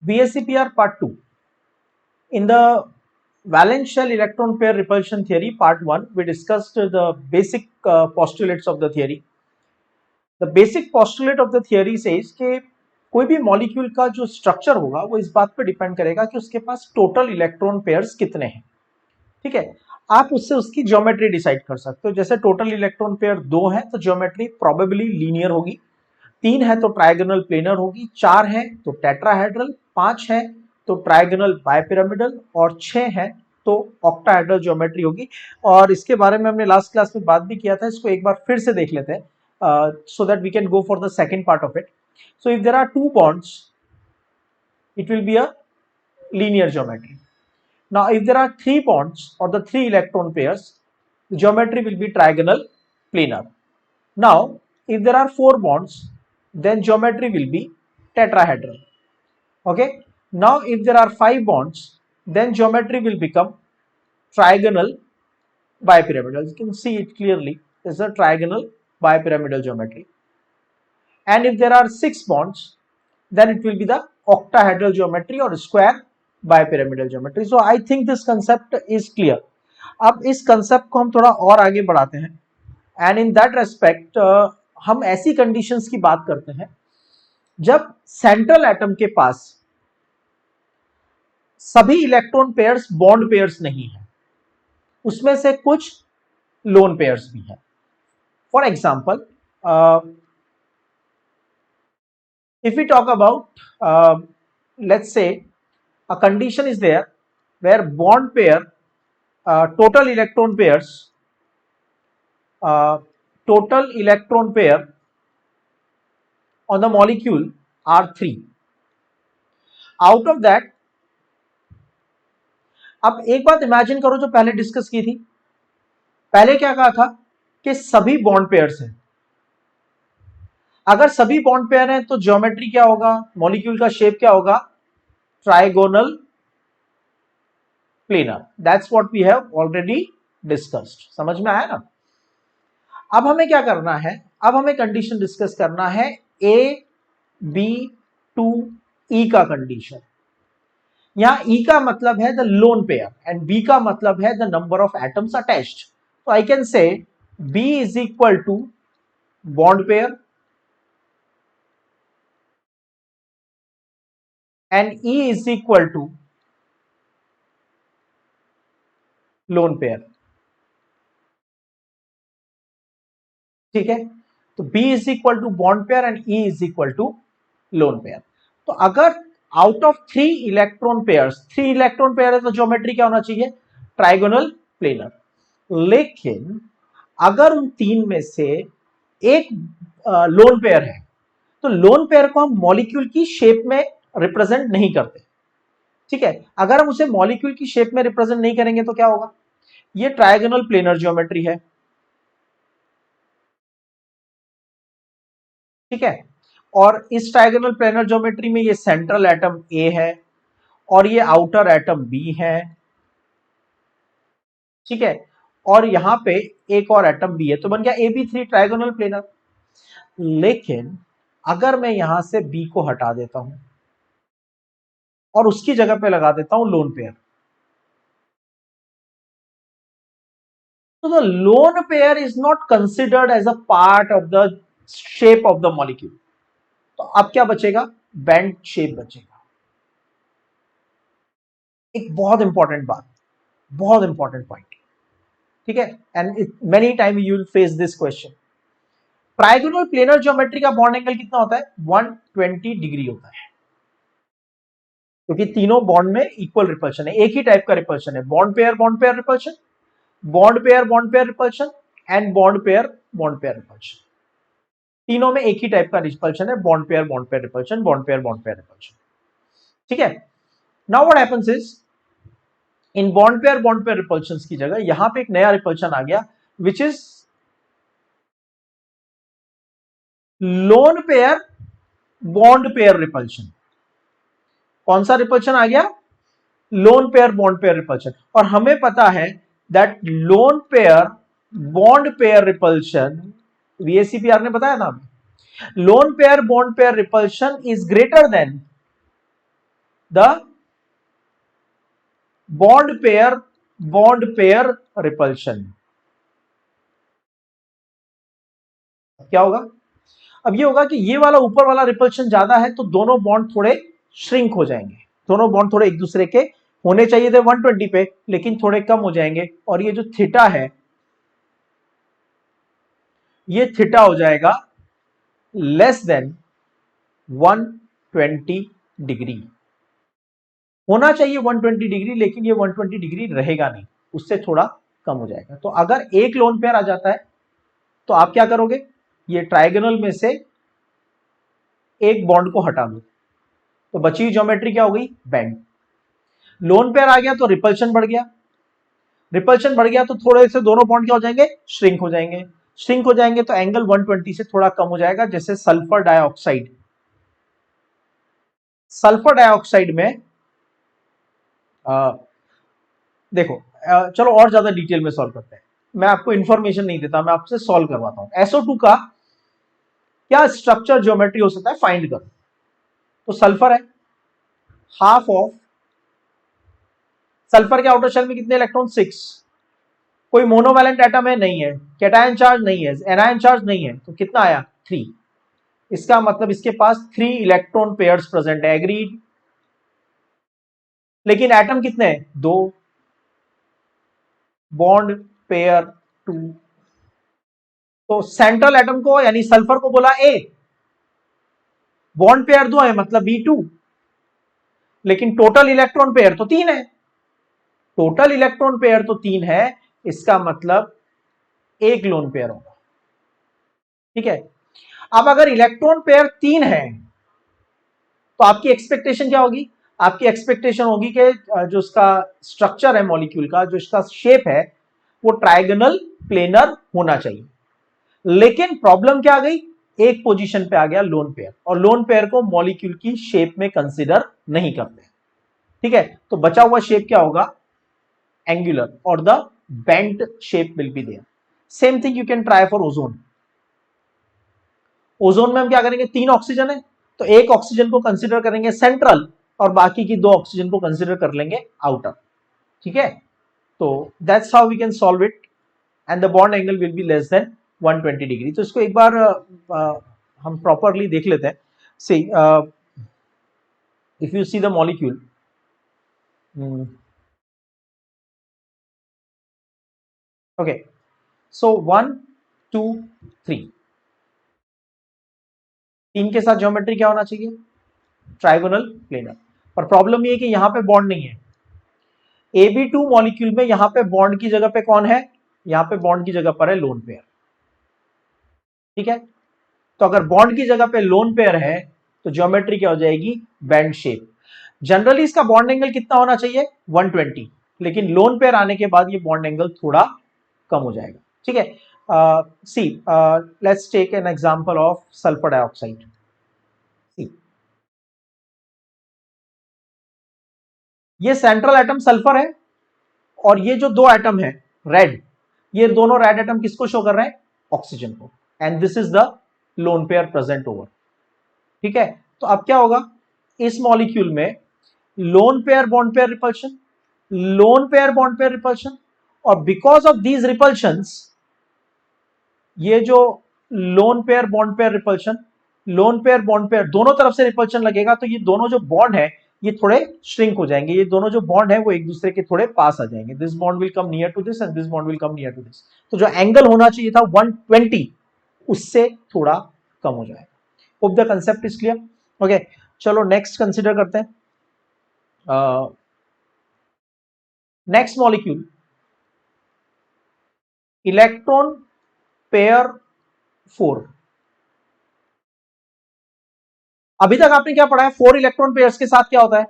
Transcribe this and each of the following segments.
VSEPR Part 2. In the valence shell electron pair repulsion theory Part 1, we discussed the basic postulates of the theory. The basic postulate of the theory says कि कोई भी molecule का जो structure होगा वो इस बात पे डिपेंड करेगा कि उसके पास टोटल इलेक्ट्रॉन पेयर्स कितने हैं. ठीक है, आप उससे उसकी ज्योमेट्री डिसाइड कर सकते हो. जैसे टोटल इलेक्ट्रॉन पेयर 2 है तो ज्योमेट्री प्रोबेबली लीनियर होगी, 3 है तो ट्रायगोनल प्लेनर होगी, 4 है तो टेट्राहेड्रल, 5 है तो ट्रायगोनल बायपिरामिडल और 6 है तो ऑक्टाहेड्रल ज्योमेट्री होगी. और इसके बारे में हमने लास्ट क्लास में बात भी किया था, इसको एक बार फिर से देख लेते हैं so that we can go for the second part of it. So if there are two bonds, it will be a linear geometry. Now if there are 3 bonds or the 3 electron pairs, the geometry will be trigonal planar. Now if there are 4 bonds, then geometry will be tetrahedral. Okay, now if there are 5 bonds, then geometry will become trigonal bipyramidal. You can see it clearly, is a trigonal bipyramidal geometry. And if there are 6 bonds, then it will be the octahedral geometry or square bipyramidal geometry. So I think this concept is clear. अब इस concept को हम थोड़ा और आगे बढ़ाते हैं, and in that respect हम ऐसी कंडीशंस की बात करते हैं जब सेंट्रल एटम के पास सभी इलेक्ट्रॉन पेयर्स बॉन्ड पेयर्स नहीं है, उसमें से कुछ लोन पेयर्स भी हैं. For example, if we talk about let's say a condition is there where bond pair total electron pair on the molecule are 3. out of that, अब एक बात इमेजिन करो जो पहले डिस्कस की थी. पहले क्या कहा था कि सभी बॉन्ड पेयर्स हैं. अगर सभी बॉन्ड पेयर हैं तो ज्योमेट्री क्या होगा, मॉलिक्यूल का शेप क्या होगा, trigonal planar. That's what we have already discussed. समझ में आया ना. अब हमें क्या करना है, अब हमें कंडीशन डिस्कस करना है ए बी टू ई का कंडीशन. यहां ई का मतलब है the lone pair and B का मतलब है the number of atoms attached. तो I can say B is equal to bond pair and E is equal to lone pair. ठीक है, तो B is equal to bond pair and E is equal to lone pair. तो अगर out of 3 electron pairs 3 electron pair है तो geometry क्या होना चाहिए, ट्राइगोनल प्लेनर. लेकिन अगर उन 3 में से एक लोन पेयर है तो लोन पेयर को हम मॉलिक्यूल की शेप में रिप्रेजेंट नहीं करते. ठीक है, अगर हम उसे मॉलिक्यूल की शेप में रिप्रेजेंट नहीं करेंगे तो क्या होगा, ये ट्राइगोनल प्लेनर ज्योमेट्री है. ठीक है, और इस ट्राइगोनल प्लेनर ज्योमेट्री में ये सेंट्रल एटम ए है और ये आउटर एटम बी है. ठीक है, और यहां पे एक और एटम बी है, तो बन गया ए बी 3 ट्राइगोनल प्लेनर. लेकिन अगर मैं यहां से बी को हटा देता हूं और उसकी जगह पे लगा देता हूं lone pair, so the lone pair is not considered as a part of the shape of the molecule. तो अब क्या बचेगा, बैंड शेप बचेगा. एक बहुत इंपॉर्टेंट बात, बहुत इंपॉर्टेंट पॉइंट. ठीक है, and many time you will face this question. Trigonal planar geometry का बॉन्ड एंगल कितना होता है, 120 डिग्री होता है, क्योंकि तीनों बॉन्ड में इक्वल रिपल्शन है, एक ही टाइप का रिपल्शन है. Bond pair repulsion, bond pair repulsion and bond pair repulsion. तीनों में एक ही टाइप का रिपल्शन है, bond pair repulsion, bond pair repulsion. ठीक है, now what happens is, in bond pair repulsion की जगह यहां पे एक नया रिपल्शन आ गया which is lone pair bond pair repulsion. कौन सा रिपल्शन आ गया, lone pair bond pair repulsion. और हमें पता है that lone pair bond pair repulsion, VSEPR ने बताया था, lone pair bond pair repulsion is greater than the bond pair repulsion. क्या होगा? अब ये होगा कि ये वाला ऊपर वाला रिपल्शन ज्यादा है तो दोनों बॉन्ड थोड़े श्रिंक हो जाएंगे, दोनों बॉन्ड थोड़े एक दूसरे के होने चाहिए थे 120 पे, लेकिन थोड़े कम हो जाएंगे, और ये जो थीटा है ये थीटा हो जाएगा लेस देन 120 डिग्री। होना चाहिए 120 डिग्री, लेकिन ये 120 डिग्री रहेगा नहीं, उससे थोड़ा कम हो जाएगा। तो अगर एक लोन पेयर आ जाता है तो आप क्या करोगे, ये ट्राइगोनल में से एक बॉन्ड को हटा दो, तो बची हुई ज्योमेट्री क्या हो गई, बैंड। लोन पेयर आ गया तो रिपल्शन बढ़ गया, रिपल्शन बढ़ गया तो थोड़े से दोनों बॉन्ड क्या हो जाएंगे, श्रिंक हो जाएंगे। श्रिंक हो जाएंगे तो एंगल 120 से थोड़ा कम हो जाएगा। जैसे सल्फर डाइऑक्साइड, सल्फर डाइऑक्साइड में देखो चलो और ज्यादा डिटेल में सॉल्व करते हैं, मैं आपको इंफॉर्मेशन नहीं देता, मैं आपसे सॉल्व करवाता हूं। SO2 का क्या स्ट्रक्चर ज्योमेट्री हो सकता है, फाइंड करो। तो सल्फर है, हाफ ऑफ सल्फर के आउटर शेल में कितने इलेक्ट्रॉन, 6। कोई मोनोवैलेंट एटम है, नहीं है। कैटायन चार्ज नहीं है, एनायन चार्ज नहीं है, तो कितना आया, 3। इसका मतलब इसके पास 3 इलेक्ट्रॉन पेयर्स प्रेजेंट है, एग्रीड। लेकिन एटम कितने हैं, 2। Bond pair 2। तो सेंट्रल एटम को यानी सल्फर को बोला ए, बॉन्ड पेयर 2 है मतलब B2, लेकिन टोटल इलेक्ट्रॉन पेयर तो 3 है। टोटल इलेक्ट्रॉन पेयर तो 3 है, इसका मतलब एक लोन पेयर होगा। ठीक है, अब अगर इलेक्ट्रॉन पेयर 3 है तो आपकी एक्सपेक्टेशन क्या होगी, आपकी एक्सपेक्टेशन होगी कि जो उसका स्ट्रक्चर है मॉलिक्यूल का, जो इसका शेप है, वो ट्राइगोनल प्लेनर होना चाहिए। लेकिन प्रॉब्लम क्या आ गई, एक पोजीशन पे आ गया लोन पेयर, और लोन पेयर को मॉलिक्यूल की शेप में कंसीडर नहीं करते। ठीक है, तो बचा हुआ शेप क्या होगा, एंगुलर, और the bent shape will be there. Same thing you can try for ozone. Ozone में हम क्या करेंगे, 3 ऑक्सीजन है तो एक ऑक्सीजन को कंसीडर करेंगे सेंट्रल, और बाकी की 2 ऑक्सीजन को कंसीडर कर लेंगे आउटर। ठीक है, तो that's how we can solve it, and the bond angle will be less than 120 degree. तो इसको एक बार हम प्रॉपरली देख लेते हैं। See if you see the molecule, okay, so 1 2 3, 3 के साथ ज्योमेट्री क्या होना चाहिए, ट्राइगोनल प्लेनर। पर प्रॉब्लम ये है कि यहां पे बॉन्ड नहीं है। AB2 मॉलिक्यूल में यहां पे बॉन्ड की जगह पे कौन है, यहां पे बॉन्ड की जगह पर है लोन पेयर। ठीक है, तो अगर बॉन्ड की जगह पे लोन पेयर है तो ज्योमेट्री क्या हो जाएगी, बैंड शेप। जनरली इसका बॉन्ड एंगल कितना होना चाहिए, 120, लेकिन लोन पेयर आने के बाद ये बॉन्ड एंगल थोड़ा कम हो जाएगा। ठीक है, see let's take an example of sulphur dioxide. ये सेंट्रल एटम सल्फर है, और ये जो दो एटम है रेड, ये दोनों रेड एटम किसको शो कर रहे हैं, ऑक्सीजन को, and this is the lone pair present over. ठीक है, तो अब क्या होगा, इस मॉलिक्यूल में lone pair bond pair repulsion, lone pair bond pair repulsion, और बिकॉज ऑफ दीज रिपल्शंस, ये जो lone pair bond pair repulsion, lone pair bond pair दोनों तरफ से रिपल्शन लगेगा, तो ये दोनों जो बॉन्ड है ये थोड़े श्रिंक हो जाएंगे, ये दोनों जो बॉन्ड है वो एक दूसरे के थोड़े पास आ जाएंगे। This bond will come near to this and this bond will come near to this. तो जो एंगल होना चाहिए था 120, उससे थोड़ा कम हो जाएगा। Hope the concept is clear. Okay, चलो नेक्स्ट कंसिडर करते हैं। Next molecule, electron pair 4। अभी तक आपने क्या पढ़ा है, 4 इलेक्ट्रॉन पेयर्स के साथ क्या होता है,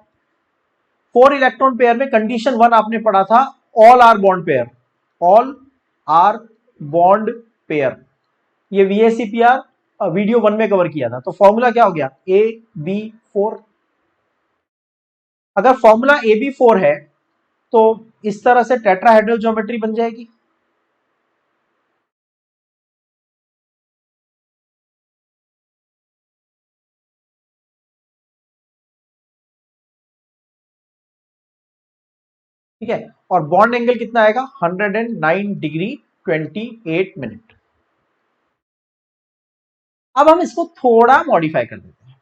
4 इलेक्ट्रॉन पेयर में कंडीशन 1 आपने पढ़ा था, all are bond pair, all are bond pair. ये VACPR वीडियो 1 में कवर किया था। तो फॉर्मूला क्या हो गया, AB4। अगर फॉर्मूला AB4 है तो इस तरह से टेट्राहेड्रल ज्योमेट्री बन जाएगी। ठीक है, और बॉन्ड एंगल कितना आएगा 109 डिग्री 28 मिनट। अब हम इसको थोड़ा मॉडिफाई कर देते हैं।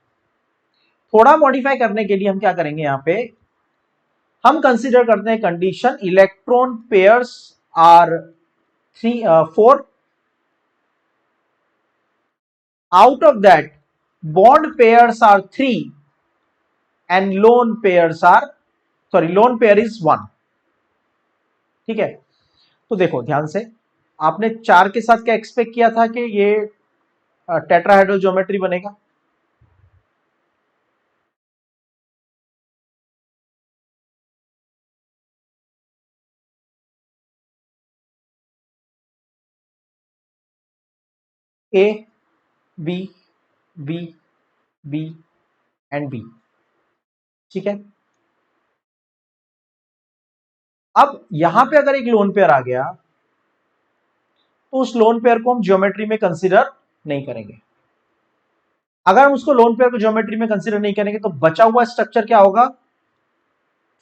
थोड़ा मॉडिफाई करने के लिए हम क्या करेंगे, यहां पे हम कंसीडर करते हैं condition electron pairs are 4, out of that bond pairs are 3 and lone pair is 1। ठीक है, तो देखो ध्यान से, आपने 4 के साथ क्या एक्सपेक्ट किया था कि ये टेट्राहेड्रल ज्योमेट्री बनेगा। A B B B and B. ठीक है, अब यहां पे अगर एक लोन पेयर आ गया तो उस लोन पेयर को हम ज्योमेट्री में कंसीडर नहीं करेंगे। अगर हम उसको लोन पेयर को ज्योमेट्री में कंसीडर नहीं करेंगे तो बचा हुआ स्ट्रक्चर क्या होगा,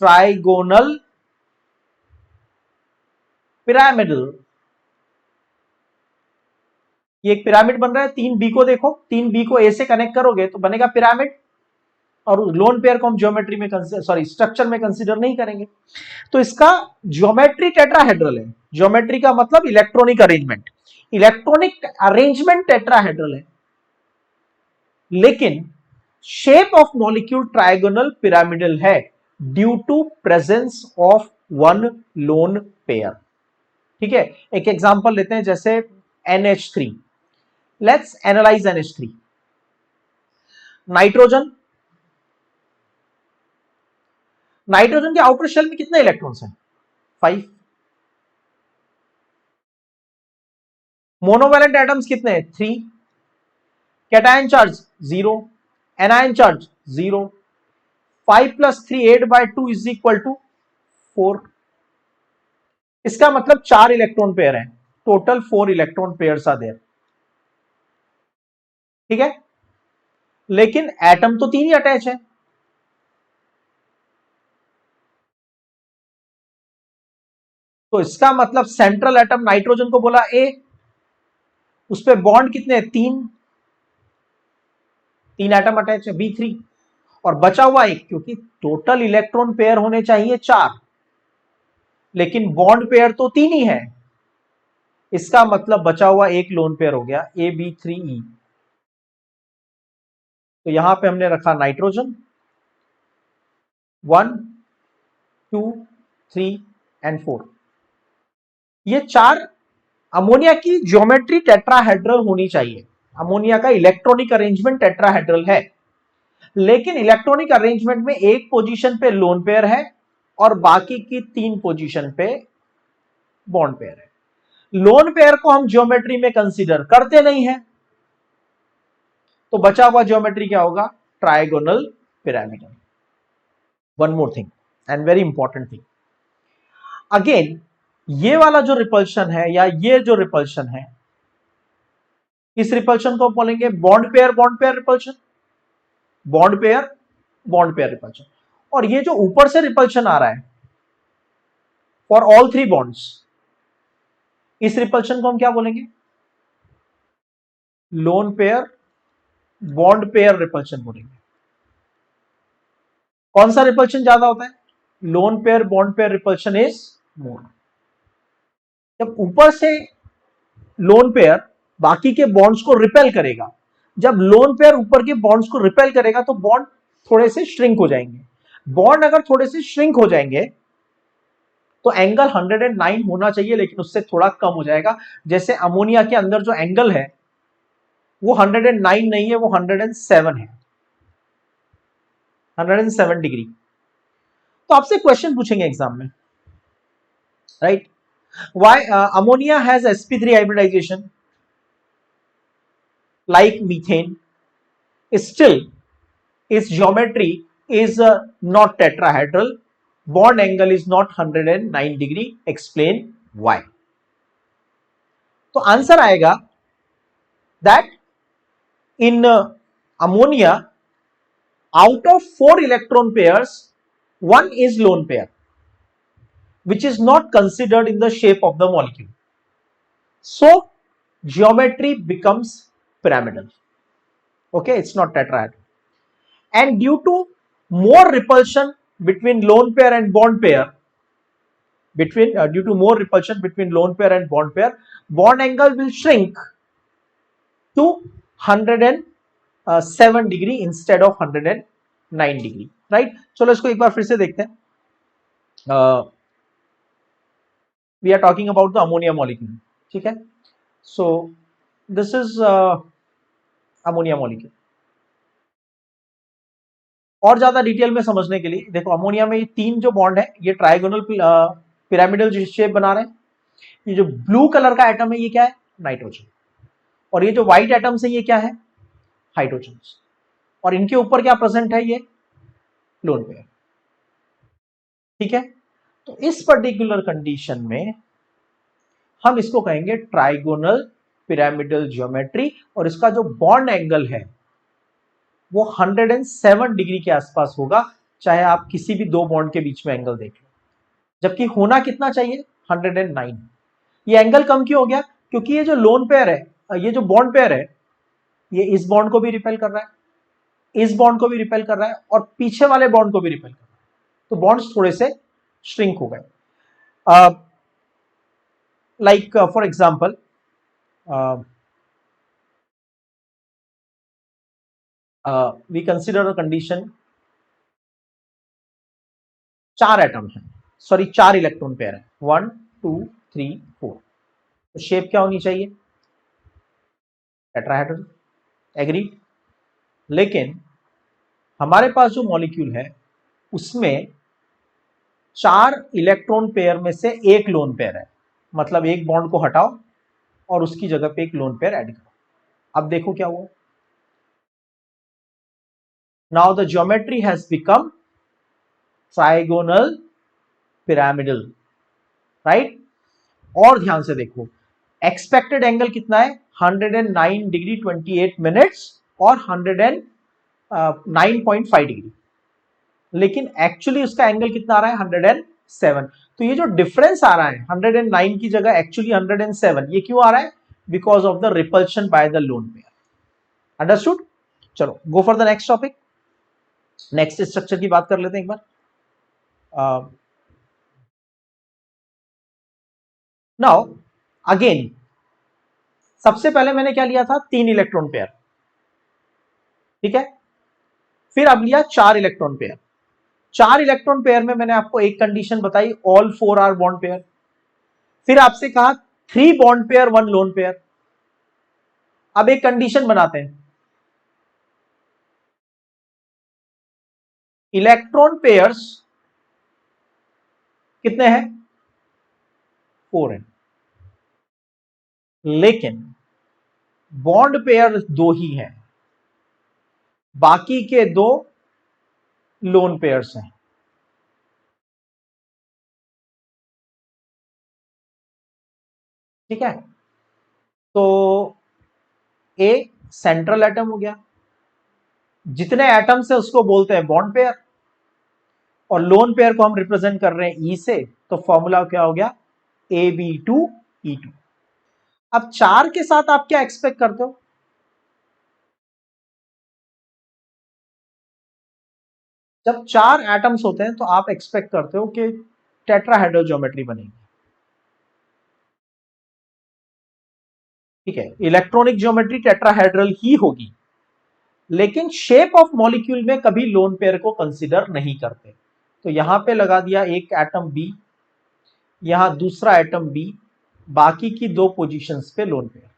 ट्राइगोनल पिरामिडल। ये एक पिरामिड बन रहा है, 3 बी को देखो, 3 बी को ए से कनेक्ट करोगे तो बनेगा पिरामिड, और लोन पेयर को हम ज्योमेट्री में स्ट्रक्चर में कंसीडर नहीं करेंगे। तो इसका ज्योमेट्री टेट्राहेड्रल है। ज्योमेट्री का मतलब electronic arrangement, electronic arrangement tetrahedral है, लेकिन shape of molecule trigonal pyramidal है due to presence of one lone pair. ठीक है, एक एग्जांपल लेते हैं, जैसे NH3। Let's analyse NH3। Nitrogen, nitrogen के आउटर शेल में कितने इलेक्ट्रॉन्स हैं, 5। मोनोवैलेंट एटम्स कितने हैं, 3। Cation charge 0, anion charge 0। 5 + 3 8/2 is equal to 4। इसका मतलब 4 इलेक्ट्रॉन पेयर हैं, total 4 electron pairs are there. ठीक है, लेकिन एटम तो 3 ही अटैच है। तो इसका मतलब सेंट्रल एटम नाइट्रोजन को बोला ए, उस पे बॉन्ड कितने हैं, 3 एटम अटैच है, B3, और बचा हुआ एक, क्योंकि टोटल इलेक्ट्रॉन पेयर होने चाहिए 4, लेकिन बॉन्ड पेयर तो 3 ही है, इसका मतलब बचा हुआ एक लोन पेयर हो गया AB3E। तो यहां पे हमने रखा नाइट्रोजन 1 2 3 एंड 4। ये 4 अमोनिया की ज्योमेट्री टेट्राहेड्रल होनी चाहिए। अमोनिया का इलेक्ट्रॉनिक अरेंजमेंट टेट्राहेड्रल है, लेकिन इलेक्ट्रॉनिक अरेंजमेंट में एक पोजीशन पे लोन पेयर है और बाकी की 3 पोजीशन पे बॉन्ड पेयर है। लोन पेयर को हम ज्योमेट्री में कंसीडर करते नहीं है, तो बचा हुआ ज्योमेट्री क्या होगा, trigonal pyramidal. One more thing and very important thing, again ये वाला जो रिपल्शन है या ये जो रिपल्शन है, इस रिपल्शन को बोलेंगे bond pair repulsion, bond pair repulsion. और ये जो ऊपर से रिपल्शन आ रहा है फॉर ऑल 3 बॉन्ड्स, इस रिपल्शन को हम क्या बोलेंगे, lone pair bond pair repulsion बोलेंगे। कौन सा रिपल्शन ज्यादा होता है, lone pair bond pair repulsion is more. जब ऊपर से लोन पेयर बाकी के बॉन्ड्स को रिपेल करेगा, जब लोन पेयर ऊपर के बॉन्ड्स को रिपेल करेगा तो बॉन्ड थोड़े से श्रिंक हो जाएंगे। बॉन्ड अगर थोड़े से श्रिंक हो जाएंगे तो एंगल 109 होना चाहिए, लेकिन उससे थोड़ा कम हो जाएगा। जैसे अमोनिया के अंदर जो एंगल है वो 109 नहीं है, वो 107 है, 107 डिग्री। तो आपसे क्वेश्चन पूछेंगे एग्जाम में, right, why ammonia has sp3 hybridization like methane, still its geometry is not tetrahedral, bond angle is not 109 degree, explain why। तो आंसर आएगा that in ammonia out of 4 electron pairs 1 is lone pair, which is not considered in the shape of the molecule. So geometry becomes pyramidal. Okay, it's not tetrahedral. And due to more repulsion between lone pair and bond pair, due to more repulsion between lone pair and bond pair, bond angle will shrink to 107 degree instead of 109 degree, right? चलो इसको एक बार फिर से देखते हैं. We are talking about the ammonia molecule, ठीक है? So this is ammonia molecule. और ज्यादा डिटेल में समझने के लिए देखो, अमोनिया में ये तीन जो बॉन्ड है ये ट्राइगोनल पिरामिडल शेप बना रहे हैं. ये जो ब्लू कलर का एटम है ये क्या है? नाइट्रोजन. और ये जो व्हाइट एटम्स है ये क्या है? हाइड्रोजन. और इनके ऊपर क्या प्रेजेंट है? ये लोन पेयर. ठीक है, तो इस पर्टिकुलर कंडीशन में हम इसको कहेंगे ट्राइगोनल पिरामिडल ज्योमेट्री. और इसका जो बॉन्ड एंगल है वो 107 डिग्री के आसपास होगा, चाहे आप किसी भी दो बॉन्ड के बीच में एंगल देख लो. जबकि होना कितना चाहिए? 109. ये एंगल कम क्यों हो गया? क्योंकि ये जो लोन पेयर है, ये जो बॉन्ड पेयर है, ये इस बॉन्ड को भी रिपेल कर रहा है, इस बॉन्ड को भी रिपेल कर रहा है और पीछे वाले बॉन्ड को भी रिपेल कर रहा है. तो बॉन्ड्स थोड़े से श्रिंक हो गए. Like for example, we consider a condition, चार एटम है, सॉरी चार इलेक्ट्रॉन पेयर है, 1 2 3 4. तो शेप क्या होनी चाहिए? टेट्राहेड्रल. एग्री? लेकिन हमारे पास जो मॉलिक्यूल है उसमें चार इलेक्ट्रॉन पेयर में से एक लोन पेयर है. मतलब एक बॉन्ड को हटाओ और उसकी जगह पे एक लोन पेयर ऐड करो. अब देखो क्या हुआ. Now the geometry has become trigonal pyramidal, right? और ध्यान से देखो, एक्सपेक्टेड एंगल कितना है? 109 डिग्री 28 मिनट्स और 109.5 डिग्री. लेकिन एक्चुअली उसका एंगल कितना आ रहा है? 107. तो ये जो डिफरेंस आ रहा है 109 की जगह एक्चुअली 107, ये क्यों आ रहा है? Because of the repulsion by the lone pair. Understood? चलो go for the next topic. Next structure की बात कर लेते हैं एक बार. नाउ अगेन, सबसे पहले मैंने क्या लिया था? 3 इलेक्ट्रॉन पेयर, ठीक है? फिर अब लिया 4 इलेक्ट्रॉन पेयर. 4 इलेक्ट्रॉन पेयर में मैंने आपको एक कंडीशन बताई, ऑल 4 आर बॉन्ड पेयर. फिर आपसे कहा 3 बॉन्ड पेयर 1 लोन पेयर. अब एक कंडीशन बनाते हैं, इलेक्ट्रॉन पेयर्स कितने हैं? 4 हैं. लेकिन बॉन्ड पेयर 2 ही हैं, बाकी के 2 लोन पेयर्स हैं. ठीक है, तो ए सेंट्रल एटम हो गया, जितने एटम्स है उसको बोलते हैं बॉन्ड पेयर, और लोन पेयर को हम रिप्रेजेंट कर रहे हैं ई से. तो फॉर्मूला क्या हो गया? AB2E2. अब 4 के साथ आप क्या एक्सपेक्ट करते हो? जब 4 एटम्स होते हैं तो आप एक्सपेक्ट करते हो कि टेट्राहेड्रल ज्योमेट्री बनेगी. ठीक है, इलेक्ट्रॉनिक ज्योमेट्री टेट्राहेड्रल ही होगी. लेकिन शेप ऑफ मॉलिक्यूल में कभी लोन पेयर को कंसीडर नहीं करते. तो यहां पे लगा दिया एक एटम बी, यहां दूसरा एटम बी, बाकी की 2 पोजीशंस पे लोन पेयर.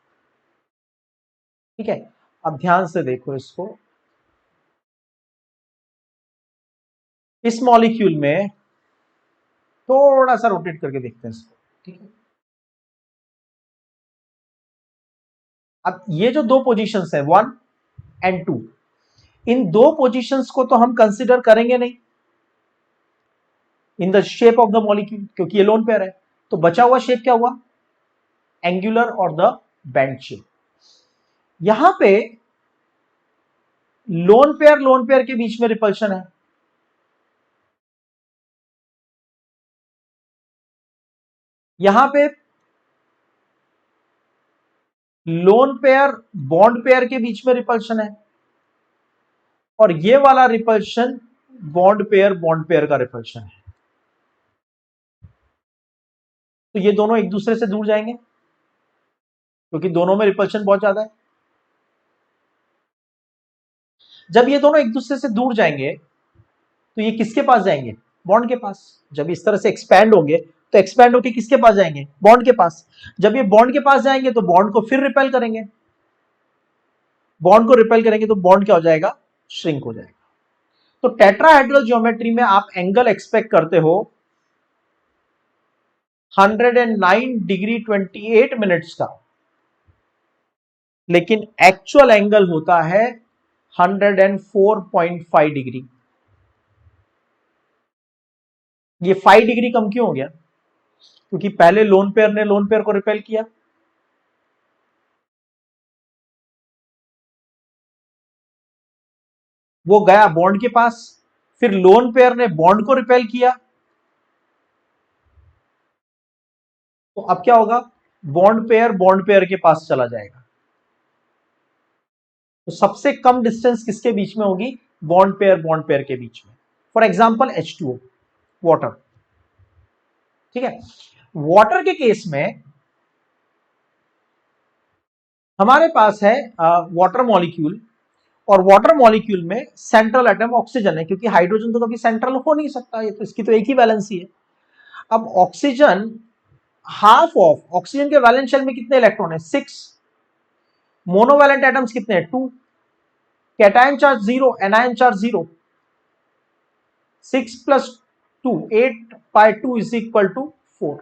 ठीक है, अब ध्यान से देखो इसको. इस मॉलिक्यूल में थोड़ा सा रोटेट करके देखते हैं इसको. ठीक है, अब ये जो 2 पोजीशंस है 1 एंड 2, इन 2 पोजीशंस को तो हम कंसीडर करेंगे नहीं in the shape of the molecule, क्योंकि ये लोन पेयर है. तो बचा हुआ शेप क्या हुआ? एंगुलर और द बेंड शेप. यहां पे लोन पेयर के बीच में रिपल्शन है, यहां पे लोन पेयर बॉन्ड पेयर के बीच में रिपल्शन है, और ये वाला रिपल्शन बॉन्ड पेयर का रिपल्शन है। तो ये दोनों एक दूसरे से दूर जाएंगे क्योंकि दोनों में रिपल्शन बहुत ज्यादा है। जब ये दोनों एक दूसरे से दूर जाएंगे तो ये किसके पास जाएंगे? बॉन्ड के पास। जब इस तरह से एक्सपैंड होंगे तो एक्सपैंड होके किसके पास जाएंगे? बॉन्ड के पास। जब ये बॉन्ड के पास जाएंगे तो बॉन्ड को फिर रिपेल करेंगे, बॉन्ड को रिपेल करेंगे तो बॉन्ड क्या हो जाएगा? श्रिंक हो जाएगा। तो टेट्राहेड्रल ज्योमेट्री में आप एंगल एक्सपेक्ट करते हो 109 डिग्री 28 मिनट्स का, लेकिन एक्चुअल एंगल होता है 104.5 डिग्री। ये 5 डिग्री कम क्यों हो गया? क्योंकि पहले लोन पेयर ने लोन पेयर को रिपेल किया, वो गया बॉन्ड के पास, फिर लोन पेयर ने बॉन्ड को रिपेल किया, तो अब क्या होगा? बॉन्ड पेयर के पास चला जाएगा। तो सबसे कम डिस्टेंस किसके बीच में होगी? बॉन्ड पेयर के बीच में। For example H2O, water. ठीक है, वाटर के केस में हमारे पास है वाटर मॉलिक्यूल, और वाटर मॉलिक्यूल में सेंट्रल एटम ऑक्सीजन है, क्योंकि हाइड्रोजन तो कभी सेंट्रल हो नहीं सकता, ये तो इसकी तो एक ही वैलेंसी है। अब ऑक्सीजन, हाफ ऑफ ऑक्सीजन के वैलेंस शेल में कितने इलेक्ट्रॉन है? 6। मोनोवैलेंट एटम्स कितने हैं? 2। Cation charge 0, anion charge 0। 6 plus 2, 8/2 is equal to 4।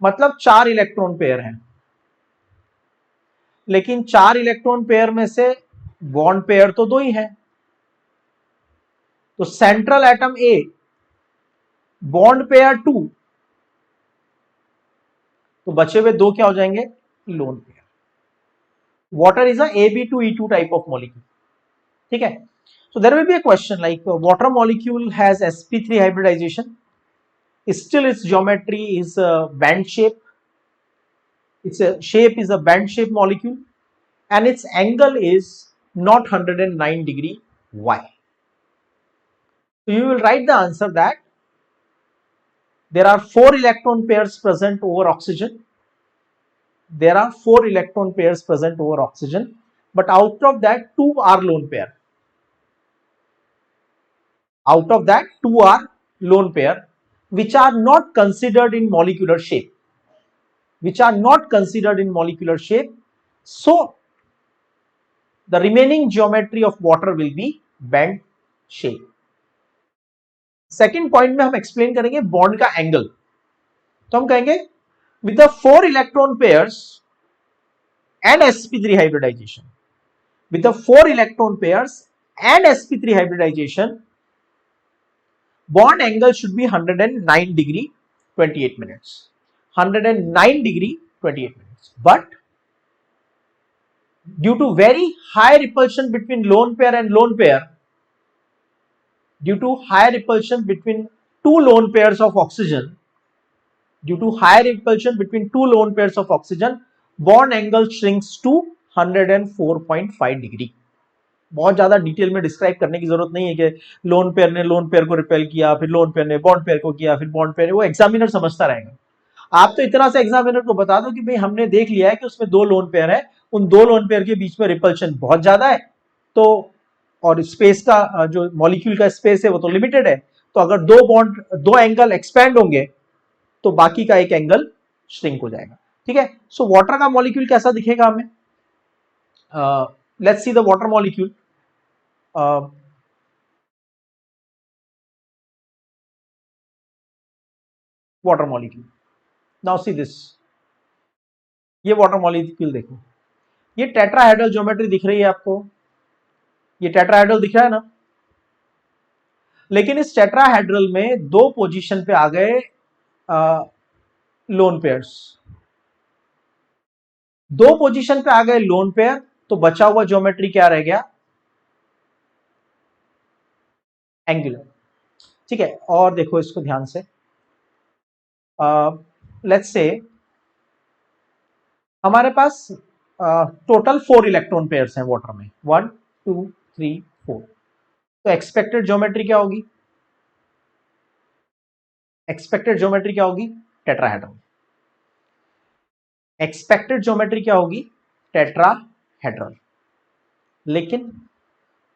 मतलब 4 इलेक्ट्रॉन पेयर हैं, लेकिन 4 इलेक्ट्रॉन पेयर में से बॉन्ड पेयर तो 2 ही है। तो central atom A, bond pair 2, तो बचे हुए 2 क्या हो जाएंगे? Lone pair. Water is a Ab2E2 type of molecule. ठीक है, so there will be a question like water molecule has sp3 hybridization, still its geometry is a band shape, its shape is a band shape molecule, and its angle is not 109 degree. Why? So you will write the answer that there are 4 electron pairs present over oxygen. There are 4 electron pairs present over oxygen, but out of that 2 are lone pair. Out of that 2 are lone pair, which are not considered in molecular shape. Which are not considered in molecular shape. So the remaining geometry of water will be band shape. Second point में हम explain करेंगे bond का angle. तो हम कहेंगे with the 4 electron pairs and sp3 hybridization, with the 4 electron pairs and sp3 hybridization, bond angle should be 109 degree 28 minutes. 109 degree 28 minutes. But due to very high repulsion between lone pair and lone pair, due to high repulsion between two lone pairs of oxygen, bond angle shrinks to 104.5 degree. बहुत ज्यादा detail में describe करने की जरूरत नहीं है कि lone pair ने लोन पेयर को रिपेल किया, फिर लोन पेयर ने बॉन्ड पेयर को किया, फिर बॉन्ड पेयर, वो एग्जामिनर समझता रहेगा। आप तो इतना सा एग्जामिनर को बता दो कि भाई हमने देख लिया है कि उसमें 2 लोन पेयर है, उन 2 लोन पेयर के बीच में रिपल्शन बहुत ज्यादा है, तो और स्पेस का जो मॉलिक्यूल का स्पेस है वो तो लिमिटेड है, तो अगर 2 एंगल एक्सपैंड होंगे तो बाकी का एक एंगल श्रिंक हो जाएगा। ठीक है, सो वाटर का मॉलिक्यूल कैसा दिखेगा हमें? Let's see the water molecule. Water molecule, now see this, ये वाटर मॉलिक्यूल देखो, ये टेट्राहेड्रल ज्योमेट्री दिख रही है आपको, ये टेट्राहेड्रल दिख रहा है ना, लेकिन इस टेट्राहेड्रल में 2 पोजीशन पे आ गए लोन पेयर्स, 2 पोजीशन पे आ गए लोन पेयर, तो बचा हुआ ज्योमेट्री क्या रह गया? एंगुलर। ठीक है, और देखो इसको ध्यान से, लेट्स से हमारे पास टोटल 4 इलेक्ट्रॉन पेयर्स हैं वाटर में, 1 2 3 4। तो एक्सपेक्टेड ज्योमेट्री क्या होगी? एक्सपेक्टेड ज्योमेट्री क्या होगी? टेट्राहेड्रल। एक्सपेक्टेड ज्योमेट्री क्या होगी? टेट्राहेड्रल। लेकिन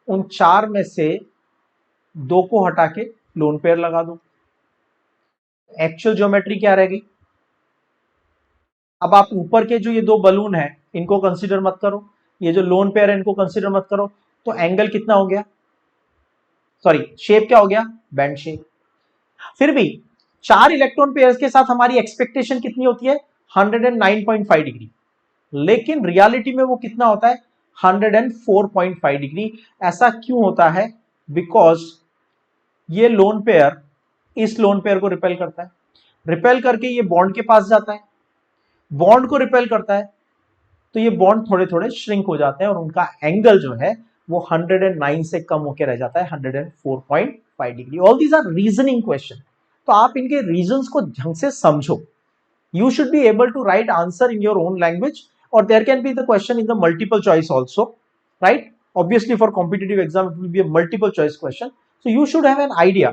उन 4 में से 2 को हटा के लोन पेयर लगा दो, एक्चुअल ज्योमेट्री क्या रहेगी? अब आप ऊपर के जो ये 2 बलून है इनको कंसीडर मत करो, ये जो लोन पेयर है इनको कंसीडर मत करो, तो एंगल कितना हो गया? सॉरी, शेप क्या हो गया? Band shape. फिर भी 4 इलेक्ट्रॉन पेयर्स के साथ हमारी एक्सपेक्टेशन कितनी होती है? 109.5 डिग्री। लेकिन रियलिटी में वो कितना होता है? 104.5 डिग्री। ऐसा क्यों होता है? बिकॉज ये लोन पेयर इस लोन पेयर को रिपेल करता है, रिपेल करके ये बॉन्ड के पास जाता है, बॉन्ड को रिपेल करता है, तो ये बॉन्ड थोड़े थोड़े श्रिंक हो जाते हैं और उनका एंगल जो है वो 109 से कम होकर रह जाता है 104.5 degree. All these are reasoning question, तो आप इनके रीजंस को ढंग से समझो। You should be able to write answer in your own language, or there can be the question in the multiple choice also, right? Obviously for competitive exam it will be a multiple choice question, so you should have an idea.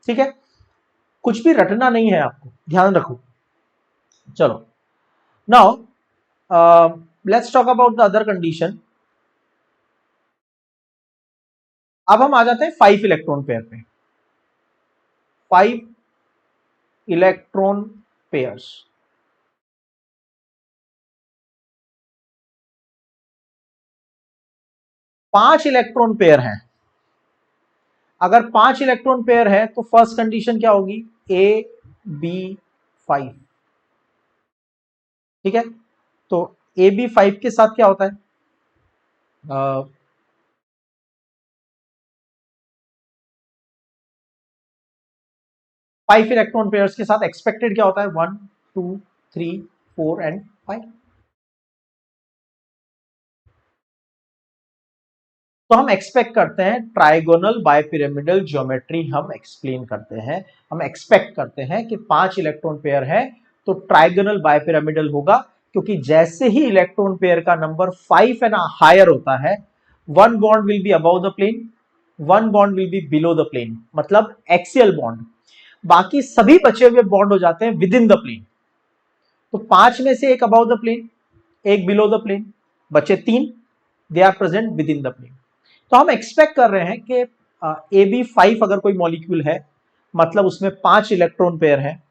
ठीक है, कुछ भी रटना नहीं है आपको, ध्यान रखो। चलो, now let's talk about the other condition. अब हम आ जाते हैं 5 इलेक्ट्रॉन पेयर पे। 5 इलेक्ट्रॉन पेयर्स, 5 इलेक्ट्रॉन पेयर हैं। अगर 5 इलेक्ट्रॉन पेयर है तो फर्स्ट कंडीशन क्या होगी? AB5। ठीक है, तो AB5 के साथ क्या होता है? 5 इलेक्ट्रॉन पेयर्स के साथ एक्सपेक्टेड क्या होता है? 1 2 3 4 एंड 5। तो हम एक्सपेक्ट करते हैं ट्राइगोनल बायपिरामिडल ज्योमेट्री, हम एक्सप्लेन करते हैं, हम एक्सपेक्ट करते हैं कि 5 इलेक्ट्रॉन पेयर है तो ट्राइगोनल बायपिरामिडल होगा, क्योंकि जैसे ही इलेक्ट्रॉन पेयर का नंबर 5 एंड हायर होता है, 1 bond will be above the plane, 1 bond will be below the plane, मतलब एक्सियल बॉन्ड। बाकी सभी बचे हुए बॉन्ड हो जाते हैं विद इन द प्लेन। तो 5 में से एक अबव द प्लेन, एक बिलो द प्लेन, बचे 3, they are present within the plane. तो हम एक्सपेक्ट कर रहे हैं कि AB5 अगर कोई मॉलिक्यूल है, मतलब उसमें 5 इलेक्ट्रॉन पेयर है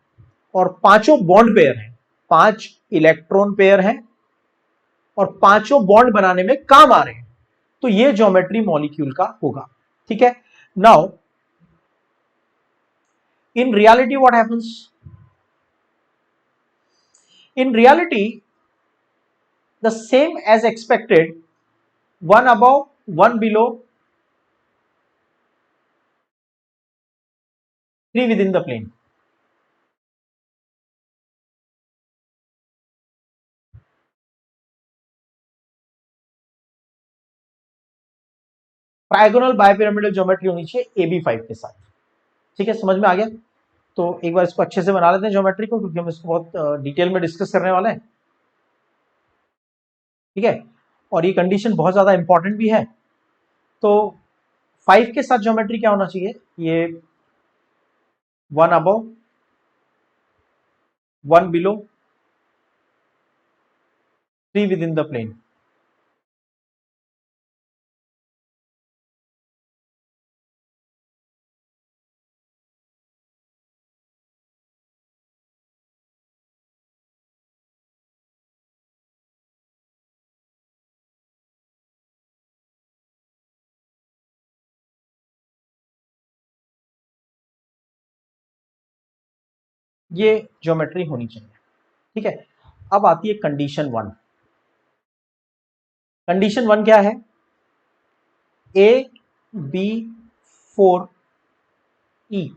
और पांचों बॉन्ड पेयर हैं, 5 इलेक्ट्रॉन पेयर हैं और पांचों बॉन्ड बनाने में काम आ रहे हैं, तो ये ज्योमेट्री मॉलिक्यूल का होगा। ठीक है, now in reality what happens? In reality the same as expected, 1 above 1 below, 3 within the plane. Trigonal bipyramidal geometry होनी चाहिए AB5 के साथ। ठीक है, समझ में आ गया? तो एक बार इसको अच्छे से बना लेते हैं ज्योमेट्री को, क्योंकि हम इसको बहुत डिटेल में डिस्कस करने वाले हैं। ठीक है, और ये कंडीशन बहुत ज्यादा इंपॉर्टेंट भी है। तो 5 के साथ ज्योमेट्री क्या होना चाहिए? ये 1 above 1 below 3 within the plane. ये ज्योमेट्री होनी चाहिए। ठीक है, अब आती है कंडीशन 1। कंडीशन 1 क्या है? AB4E।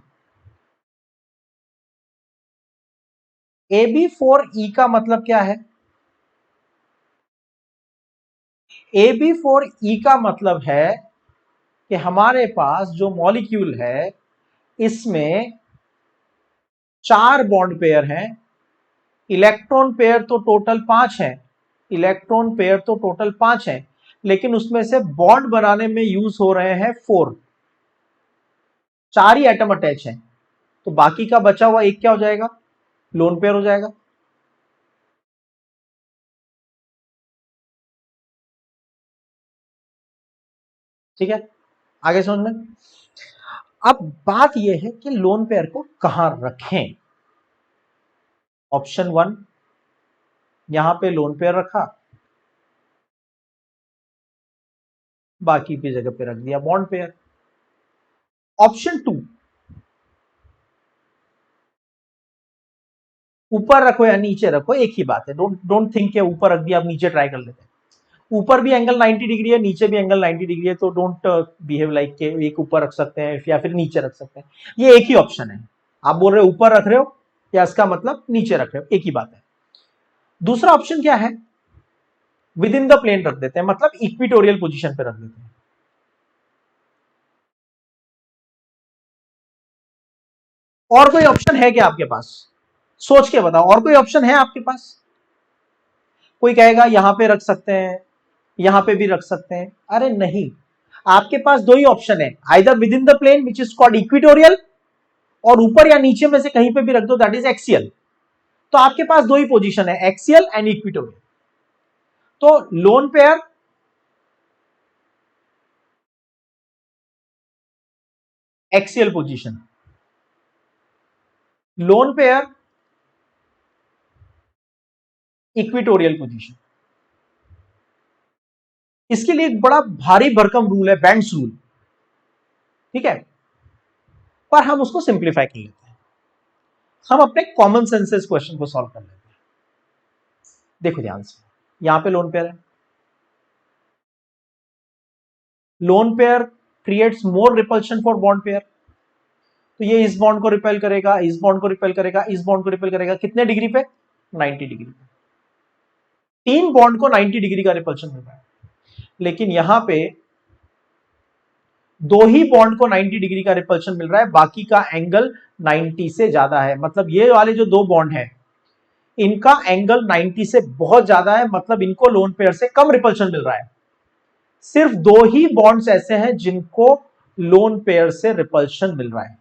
AB4E का मतलब क्या है? AB4E का मतलब है कि हमारे पास जो मॉलिक्यूल है इसमें 4 बॉन्ड पेयर हैं इलेक्ट्रॉन पेयर तो टोटल 5 है, इलेक्ट्रॉन पेयर तो टोटल 5 है, लेकिन उसमें से बॉन्ड बनाने में यूज हो रहे हैं 4, 4 ही एटम अटैच है, तो बाकी का बचा हुआ एक क्या हो जाएगा, लोन पेयर हो जाएगा। ठीक है, आगे समझ में। अब बात यह है कि लोन पेयर को कहां रखें। ऑप्शन 1, यहां पे लोन पेयर रखा, बाकी की जगह पे रख दिया बॉन्ड पेयर। ऑप्शन 2, ऊपर रखो या नीचे रखो एक ही बात है, डोंट डोंट थिंक के ऊपर रख दिया अब नीचे ट्राई कर लेते हैं। ऊपर भी एंगल 90 डिग्री है, नीचे भी एंगल 90 डिग्री है, तो डोंट बिहेव लाइक के एक ऊपर रख सकते हैं या फिर नीचे रख सकते हैं, ये एक ही ऑप्शन है। आप बोल रहे हो ऊपर रख रहे हो या इसका मतलब नीचे रख रहे हो, एक ही बात है। दूसरा ऑप्शन क्या है, विद इन द प्लेन रख देते हैं, मतलब इक्विटोरियल पोजीशन पे रख देते हैं। और कोई ऑप्शन है क्या आपके पास, सोच के बताओ, और कोई ऑप्शन है आपके पास। कोई कहेगा यहां पे रख सकते हैं, यहां पे भी रख सकते हैं, अरे नहीं, आपके पास दो ही ऑप्शन है, either within the plane which is called equatorial, और ऊपर या नीचे में से कहीं पे भी रख दो, दैट इज एक्सियल। तो आपके पास दो ही पोजीशन है, एक्सियल एंड इक्विटोरियल। तो lone pair axial position, lone pair equatorial position. इसके लिए एक बड़ा भारी भरकम रूल है, बेंड्स रूल, ठीक है, पर हम उसको सिंप्लीफाई कर लेते हैं, हम अपने कॉमन सेंस से इस क्वेश्चन को सॉल्व कर लेते हैं। देखो ध्यान से, यहां पे लोन पेयर है, lone pair creates more repulsion for bond pair, तो ये इस बॉन्ड को रिपेल करेगा, इस बॉन्ड को रिपेल करेगा, इस बॉन्ड को रिपेल करेगा, कितने डिग्री पे, 90 डिग्री पे। तीन बॉन्ड को 90 डिग्री का रिपल्शन मिल रहा है, लेकिन यहां पे दो ही बॉन्ड को 90 डिग्री का रिपल्शन मिल रहा है, बाकी का एंगल 90 से ज्यादा है, मतलब ये वाले जो दो बॉन्ड है इनका एंगल 90 से बहुत ज्यादा है, मतलब इनको लोन पेयर से कम रिपल्शन मिल रहा है। सिर्फ दो ही बॉन्ड्स ऐसे हैं जिनको लोन पेयर से रिपल्शन मिल रहा है,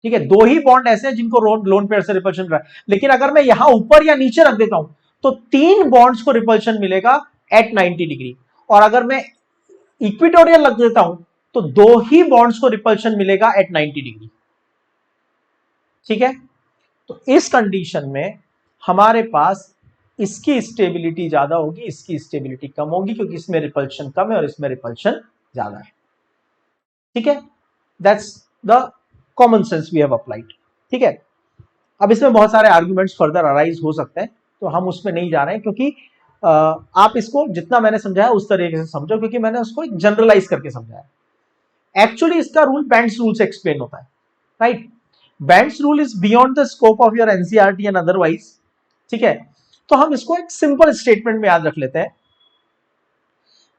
ठीक है, दो ही बॉन्ड ऐसे हैं जिनको लोन पेयर से रिपल्शन मिल रहा है। लेकिन अगर मैं यहां ऊपर या नीचे रख देता हूं तो तीन बॉन्ड्स को रिपल्शन मिलेगा एट 90 डिग्री, और अगर मैं इक्विटोरियल रख देता हूं तो दो ही बॉन्ड्स को रिपल्शन मिलेगा एट 90 डिग्री, ठीक है। तो इस कंडीशन में हमारे पास इसकी स्टेबिलिटी ज्यादा होगी, इसकी स्टेबिलिटी कम होगी, क्योंकि इसमें रिपल्शन कम है और इसमें रिपल्शन ज्यादा है, ठीक है। That's the common sense we have applied, ठीक है। अब इसमें बहुत सारे आर्ग्यूमेंट्स फर्दर अराइज हो सकते हैं, तो हम उसमें नहीं जा रहे हैं, क्योंकि आप इसको जितना मैंने समझाया उस तरीके से समझो, क्योंकि मैंने उसको एक जनरलाइज करके समझाया। एक्चुअली इसका रूल बेंड्स रूल से एक्सप्लेन होता है, right. Bent's rule is beyond the scope of your NCERT and otherwise, ठीक है। तो हम इसको एक सिंपल स्टेटमेंट में याद रख लेते हैं,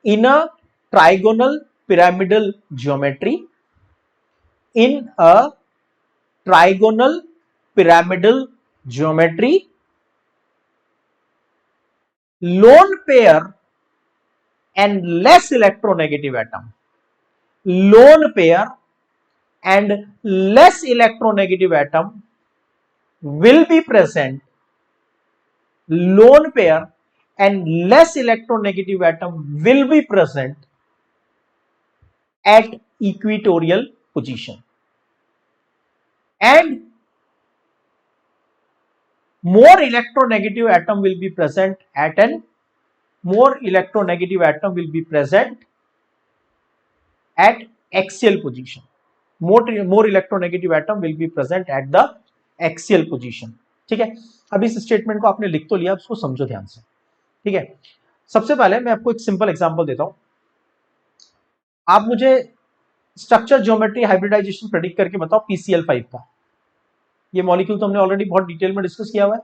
इन a trigonal pyramidal geometry, in a trigonal pyramidal geometry, lone pair and less electronegative atom, lone pair and less electronegative atom will be present, lone pair and less electronegative atom will be present at equatorial position, and more electronegative atom will be present at an more electronegative atom will be present at axial position, more electronegative atom will be present at the axial position, ठीक है। अब इस statement को आपने लिख तो लिया, उसको समझो ध्यान से, ठीक है। सबसे पहले मैं आपको एक सिंपल एग्जांपल देता हूं, आप मुझे स्ट्रक्चर ज्योमेट्री हाइब्रिडाइजेशन प्रेडिक्ट करके बताओ PCl5 का। ये मॉलिक्यूल तो हमने ऑलरेडी बहुत डिटेल में डिस्कस किया हुआ है,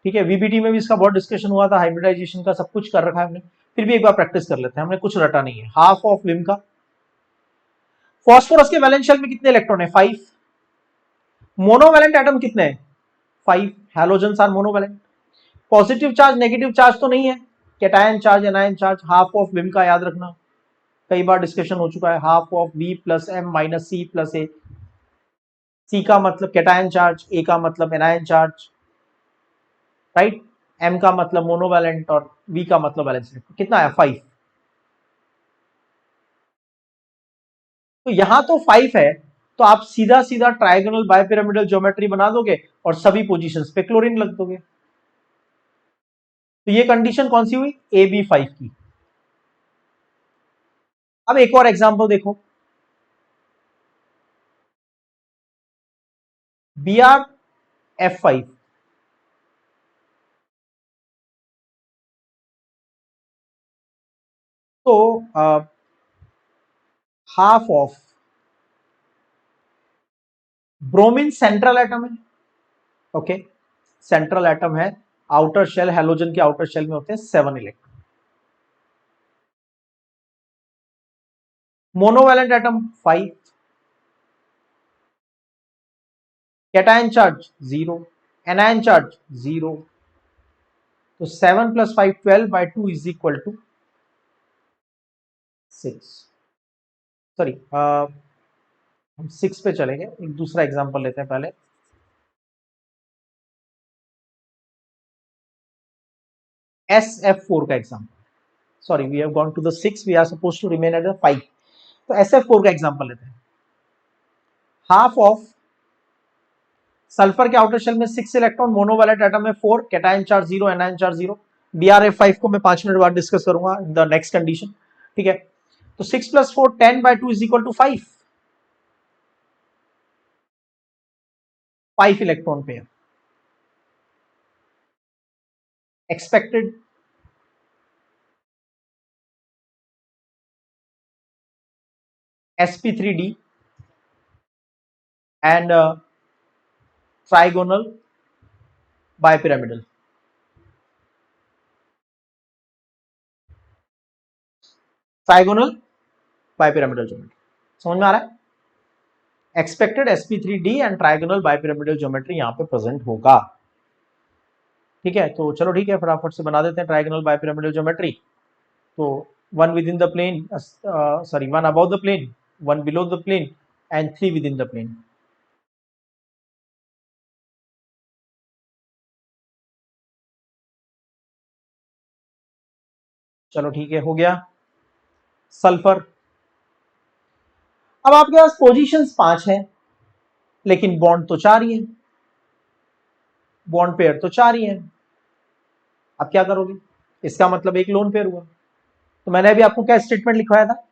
ठीक है, VBT में भी इसका बहुत डिस्कशन हुआ था, हाइब्रिडाइजेशन का सब कुछ कर रखा है हमने, फिर भी एक बार प्रैक्टिस कर लेते हैं, हमने कुछ रटा नहीं है। हाफ ऑफ विम का, फॉस्फोरस के वैलेंस शेल में कितने इलेक्ट्रॉन है, 5। मोनोवैलेंट एटम कितने हैं, 5 halogens are monovalent. Positive charge negative charge तो नहीं है, cation charge anion charge, half of vim का याद रखना, कई बार डिस्कशन हो चुका है, half of B plus M minus C plus A. C का मतलब कैटायन चार्ज, ए का मतलब एनायन चार्ज, राइट। एम का मतलब मोनोवैलेंट और वी का मतलब वैलेंस इलेक्ट्रॉन। कितना है 5। तो यहां तो 5 है, तो आप सीधा सीधा ट्राइगोनल बायपिरामिडल ज्योमेट्री बना दोगे और सभी पोजीशंस पे क्लोरीन लग दोगे। तो ये कंडीशन कौन सी हुई, ए बी 5 की। अब एक और एग्जांपल देखो, बी आर F5। तो half of bromine central atom है, ओके, सेंट्रल एटम है, आउटर शेल, हेलोजन के आउटर शेल में होते हैं 7 electron. Monovalent atom 5, cation charge 0, anion charge 0। तो 7 + 5 12/2 इज इक्वल टू 6। सॉरी, हम 6 पे चलेंगे, एक दूसरा एग्जांपल लेते हैं पहले। SF4 का example, sorry we have gone to the 6, we are supposed to remain at the 5। तो SF4 का एग्जांपल लेते हैं। हाफ ऑफ सल्फर के आउटर शेल में 6 इलेक्ट्रॉन, मोनोवैलेंट एटम में 4, cation charge 0, anion charge 0। BrF5 को मैं 5 मिनट बाद डिस्कस करूंगा इन द नेक्स्ट कंडीशन, ठीक है। तो 6 + 4 10/2 is equal to 5, 5 electron pair. Expected sp3d and trigonal bipyramidal। Trigonal bipyramidal geometry समझ में आ रहा है। Expected sp3d and trigonal bipyramidal geometry यहां पे प्रेजेंट होगा, ठीक है। तो चलो ठीक है, फटाफट से बना देते हैं ट्राइगोनल बायपिरामिडल ज्योमेट्री। तो one within the plane, sorry one about the plane, one below the plane and 3 within the plane. चलो ठीक है, हो गया। सल्फर, अब आपके पास पोजीशंस 5 है लेकिन बॉन्ड तो 4 ही है, बॉन्ड पेयर तो 4 ही है। अब क्या करोगे, इसका मतलब एक लोन पेयर हुआ। तो मैंने अभी आपको क्या स्टेटमेंट लिखवाया था,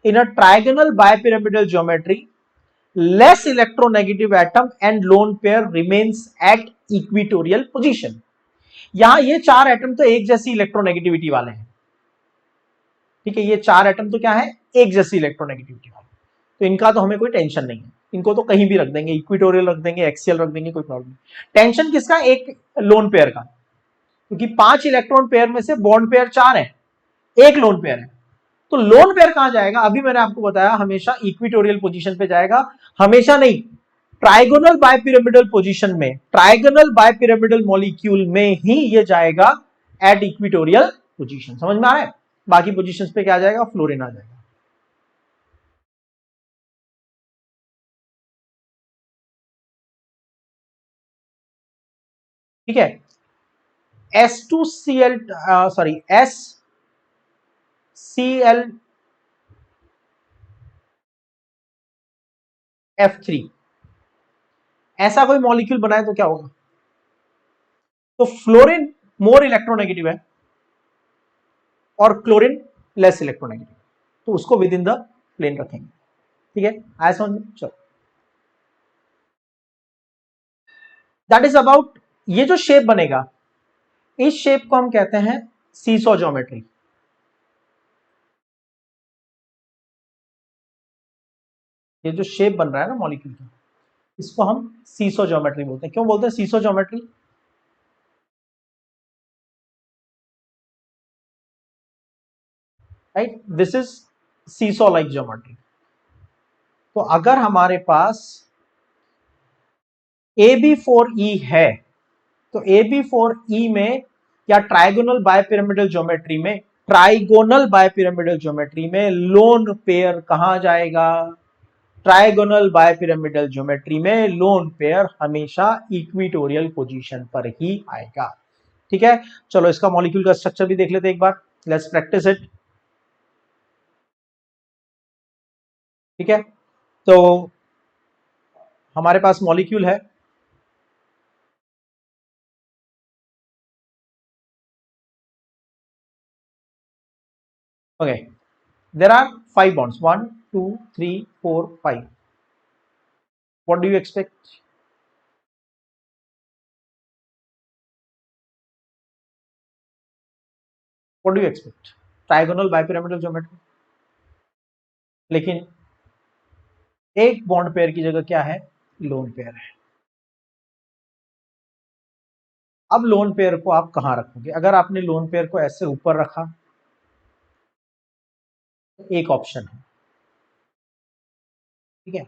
in a trigonal bipyramidal geometry less electronegative atom and lone pair remains at equatorial position. यहां ये 4 एटम तो एक जैसी इलेक्ट्रोनेगेटिविटी वाले हैं, ठीक है, ये 4 एटम तो क्या है, एक जैसी इलेक्ट्रोनेगेटिविटी वाले, तो इनका तो हमें कोई टेंशन नहीं है, इनको तो कहीं भी रख देंगे, इक्विटोरियल रख देंगे, एक्सियल रख देंगे, कोई प्रॉब्लम नहीं। टेंशन किसका, एक लोन पेयर का, क्योंकि 5 इलेक्ट्रॉन पेयर में से बॉन्ड पेयर 4 है, एक लोन पेयर है। तो लोन पेयर कहां जाएगा, अभी मैंने आपको बताया हमेशा इक्विटोरियल पोजीशन पे जाएगा, हमेशा नहीं, ट्राइगोनल बायपिरामिडल पोजीशन में, ट्राइगोनल बायपिरामिडल मॉलिक्यूल में ही ये जाएगा एट इक्विटोरियल पोजीशन। समझ में आ रहा है, बाकी पोजीशंस पे क्या आ जाएगा, फ्लोरीन आ जाएगा। ठीक है, S2Cl, सॉरी SClF3, ऐसा कोई मॉलिक्यूल बनाए तो क्या होगा, तो फ्लोरीन मोर इलेक्ट्रोनेगेटिव है और क्लोरीन लेस इलेक्ट्रोनेगेटिव, तो उसको विद इन द प्लेन रखेंगे, ठीक है। आया समझ में, चलो दैट इज अबाउट, ये जो शेप बनेगा, इस शेप को हम कहते हैं सीसॉ ज्योमेट्री। ये जो शेप बन रहा है ना मॉलिक्यूल का, इसको हम सीसॉ ज्योमेट्री बोलते हैं। क्यों बोलते हैं seesaw geometry, right, this is seesaw like geometry. तो अगर हमारे पास AB4E है, तो AB4E में या ट्राइगोनल बायपिरामिडल ज्योमेट्री में, ट्राइगोनल बायपिरामिडल ज्योमेट्री में लोन पेयर कहां जाएगा? ट्राइगोनल बायपिरामिडल ज्योमेट्री में लोन पेयर हमेशा इक्विटोरियल पोजीशन पर ही आएगा। ठीक है, चलो इसका मॉलिक्यूल का स्ट्रक्चर भी देख लेते हैं एक बार। Let's practice it. ठीक है, तो हमारे पास मॉलिक्यूल है, okay, there are 5 bonds, 1 2 3 4 5। What do you expect? What do you expect? Trigonal bipyramidal geometry, लेकिन एक बॉन्ड पेयर की जगह क्या है? लोन पेयर है। अब लोन पेयर को आप कहां रखोगे? अगर आपने लोन पेयर को ऐसे ऊपर रखा, एक ऑप्शन है। ठीक है,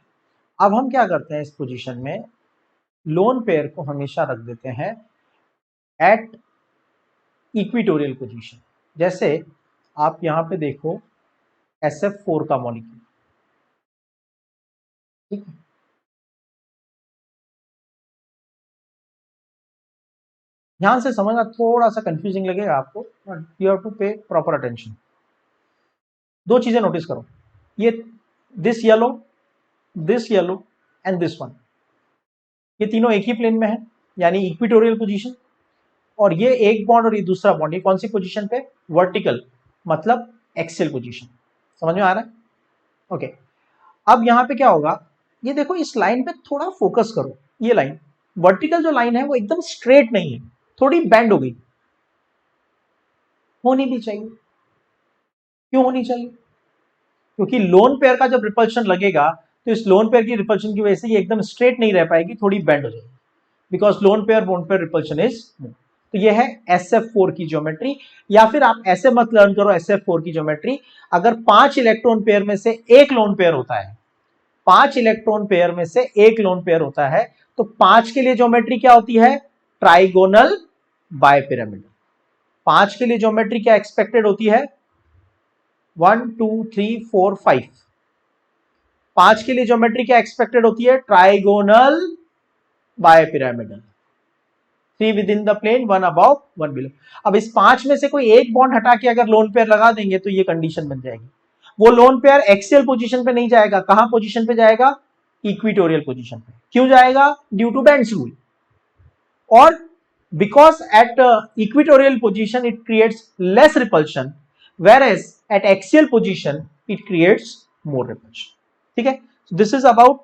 अब हम क्या करते हैं इस पोजीशन में, लोन पेयर को हमेशा रख देते हैं एट इक्विटोरियल पोजीशन। जैसे आप यहां पे देखो SF4 का मॉलिक्यूल, ठीक है, ध्यान से समझना, थोड़ा सा कंफ्यूजिंग लगेगा आपको, बट यू हैव टू पे प्रॉपर अटेंशन। दो चीजें नोटिस करो, ये this yellow and this one, ये तीनों एक ही प्लेन में है, यानी इक्विटोरियल पोजीशन। और ये एक बॉन्ड और ये दूसरा बॉन्ड, ये कौन सी पोजीशन पे? वर्टिकल, मतलब एक्सियल पोजीशन। समझ में आ रहा है? ओके, अब यहां पे क्या होगा, ये देखो इस लाइन पे थोड़ा फोकस करो। ये लाइन, वर्टिकल जो लाइन है वो एकदम स्ट्रेट नहीं है, थोड़ी बेंड हो गई, होनी भी चाहिए। क्यों होनी चाहिए? क्योंकि लोन पेयर का जब रिपल्शन लगेगा तो इस लोन पेयर की रिपल्शन की वजह से ये एकदम स्ट्रेट नहीं रह पाएगी, थोड़ी बेंड हो जाएगी, because lone pair bone pair repulsion is. तो ये है SF4 की ज्योमेट्री। या फिर आप ऐसे मत लर्न करो SF4 की ज्योमेट्री, अगर 5 इलेक्ट्रॉन पेयर में से एक लोन पेयर होता है, 5 इलेक्ट्रॉन पेयर में से एक लोन पेयर होता है, तो 5 के लिए ज्योमेट्री क्या होती है? Trigonal bipyramidal. 5 के लिए ज्योमेट्री क्या एक्सपेक्टेड होती है? 1 2 3 4 5। 5 के लिए ज्योमेट्री क्या एक्सपेक्टेड होती है? Trigonal bipyramidal. 3 within the plane, 1 above 1 below. अब इस 5 में से कोई एक बॉन्ड हटा के अगर लोन पेयर लगा देंगे तो ये कंडीशन बन जाएगी। वो लोन पेयर एक्सियल पोजीशन पे नहीं जाएगा, कहां पोजीशन पे जाएगा? इक्विटोरियल पोजीशन पे। क्यों जाएगा? ड्यू टू बेंड्स रूल, और because at equatorial position it creates less repulsion, whereas at axial position it creates more repulsion. ठीक है, so this is about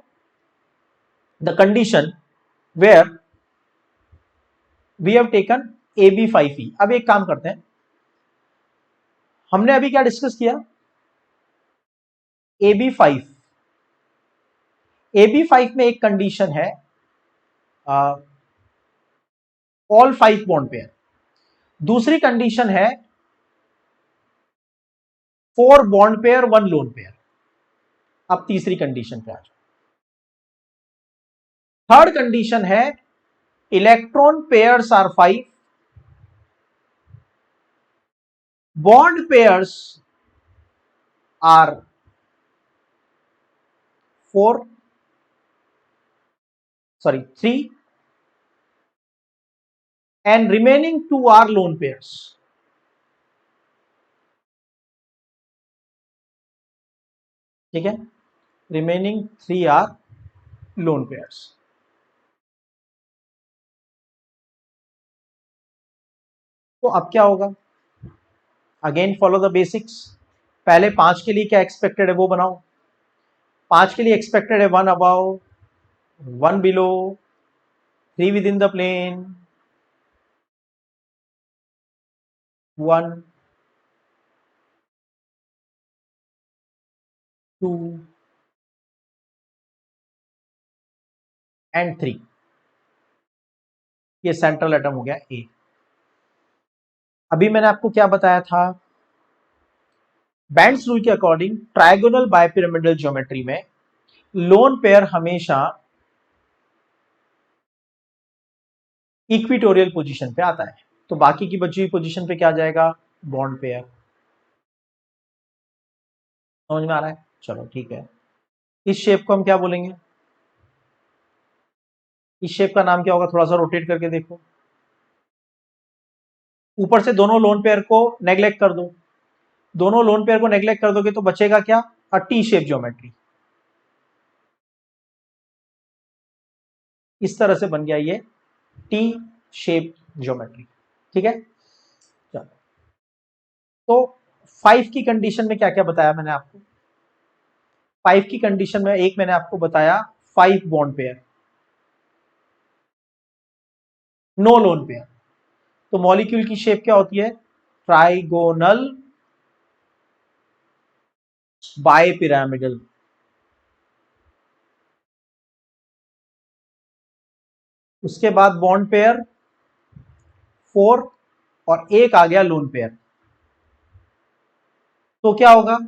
the condition where we have taken AB5E। अब एक काम करते हैं, हमने अभी क्या डिस्कस किया? AB5, AB5 में एक कंडीशन है, ऑल 5 बॉन्ड पेयर। दूसरी कंडीशन है 4 बॉन्ड पेयर 1 लोन पेयर। अब तीसरी कंडीशन पे आ जाओ। थर्ड कंडीशन है electron pairs are 5, bond pairs are 4, sorry 3, and remaining 2 are lone pairs। ठीक है, रिमेनिंग 3 आर लोन पेयर्स। तो अब क्या होगा? Again follow the basics. पहले 5 के लिए क्या एक्सपेक्टेड है वो बनाओ। 5 के लिए एक्सपेक्टेड है 1 above 1 below 3 within the plane 1 2 and 3। ये सेंट्रल एटम हो गया ए। अभी मैंने आपको क्या बताया था? बैंड्स रूल के अकॉर्डिंग ट्राइगोनल बायपिरामिडल ज्योमेट्री में लोन पेयर हमेशा इक्विटोरियल पोजीशन पे आता है। तो बाकी की बची हुई पोजीशन पे क्या आ जाएगा, बॉन्ड पेयर। समझ में आ रहा है? चलो ठीक है। इस शेप को हम क्या बोलेंगे, इस शेप का नाम क्या होगा, थोड़ा सा रोटेट करके देखो। ऊपर से दोनों लोन पेयर को नेग्लेक्ट कर दो, दोनों लोन पेयर को नेग्लेक्ट कर दोगे तो बचेगा क्या, अ टी शेप ज्योमेट्री। इस तरह से बन गया ये टी शेप ज्योमेट्री। ठीक है, चलो। तो 5 की कंडीशन में क्या क्या बताया मैंने आपको, 5 की कंडीशन में एक मैंने आपको बताया 5 bond pair, no lone pair. तो मॉलिक्यूल की शेप क्या होती है, ट्राइगोनल बायपिरामिडल। उसके बाद बॉन्ड पेयर 4 और एक आ गया लोन पेयर। तो क्या होगा,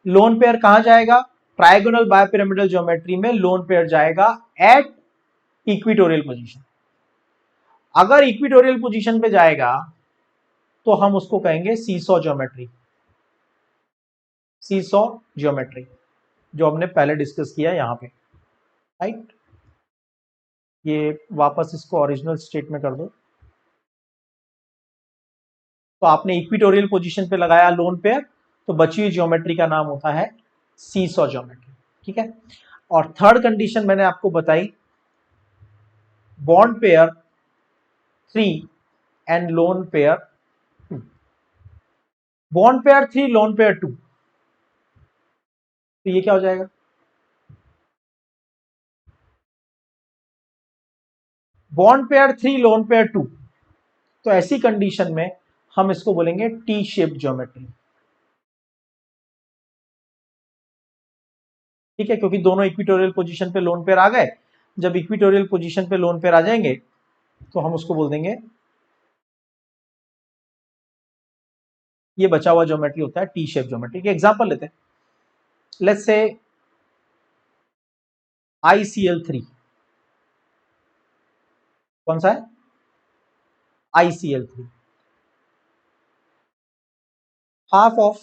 लोन पेयर कहां जाएगा, ट्राइगोनल बायपिरामिडल ज्योमेट्री में लोन पेयर जाएगा एट इक्विटोरियल पोजीशन। अगर इक्विटोरियल पोजीशन पे जाएगा तो हम उसको कहेंगे सीसॉ ज्योमेट्री, सीसॉ ज्योमेट्री, जो हमने पहले डिस्कस किया यहां पे, राइट। ये वापस इसको ओरिजिनल स्टेट में कर दो। तो आपने इक्विटोरियल पोजीशन पे लगाया लोन पेयर, तो बची हुई ज्योमेट्री का नाम होता है सीसॉ ज्योमेट्री। ठीक है, और थर्ड कंडीशन मैंने आपको बताई, bond pair 3 and lone pair 2। Bond pair 3 loan pair 2, तो ये क्या हो जाएगा, बॉन्ड पेयर 3 लोन पेयर 2। तो ऐसी कंडीशन में हम इसको बोलेंगे टी शेप ज्योमेट्री। ठीक है, क्योंकि दोनों इक्विटोरियल पोजीशन पे लोन पेयर आ गए। जब इक्विटोरियल पोजीशन पे लोन पेयर आ जाएंगे तो हम उसको बोल देंगे, ये बचा हुआ ज्योमेट्री होता है टी शेप ज्योमेट्री। के एग्जांपल लेते हैं, लेट्स से ICl3, कौन सा है, ICl3, हाफ ऑफ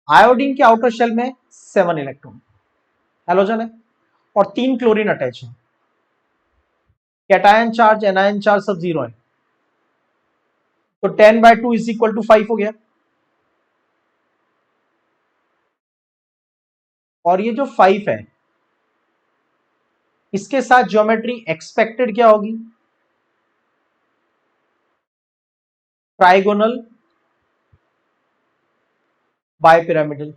आयोडीन के आउटर शेल में 7 इलेक्ट्रॉन, हेलोजन है, और 3 क्लोरीन अटैच है, कैटायन चार्ज एनायन चार्ज सब 0 है। तो 10/2 इज इक्वल टू 5 हो गया। और ये जो 5 है, इसके साथ ज्योमेट्री एक्सपेक्टेड क्या होगी, ट्राइगोनल बायपिरामिडल।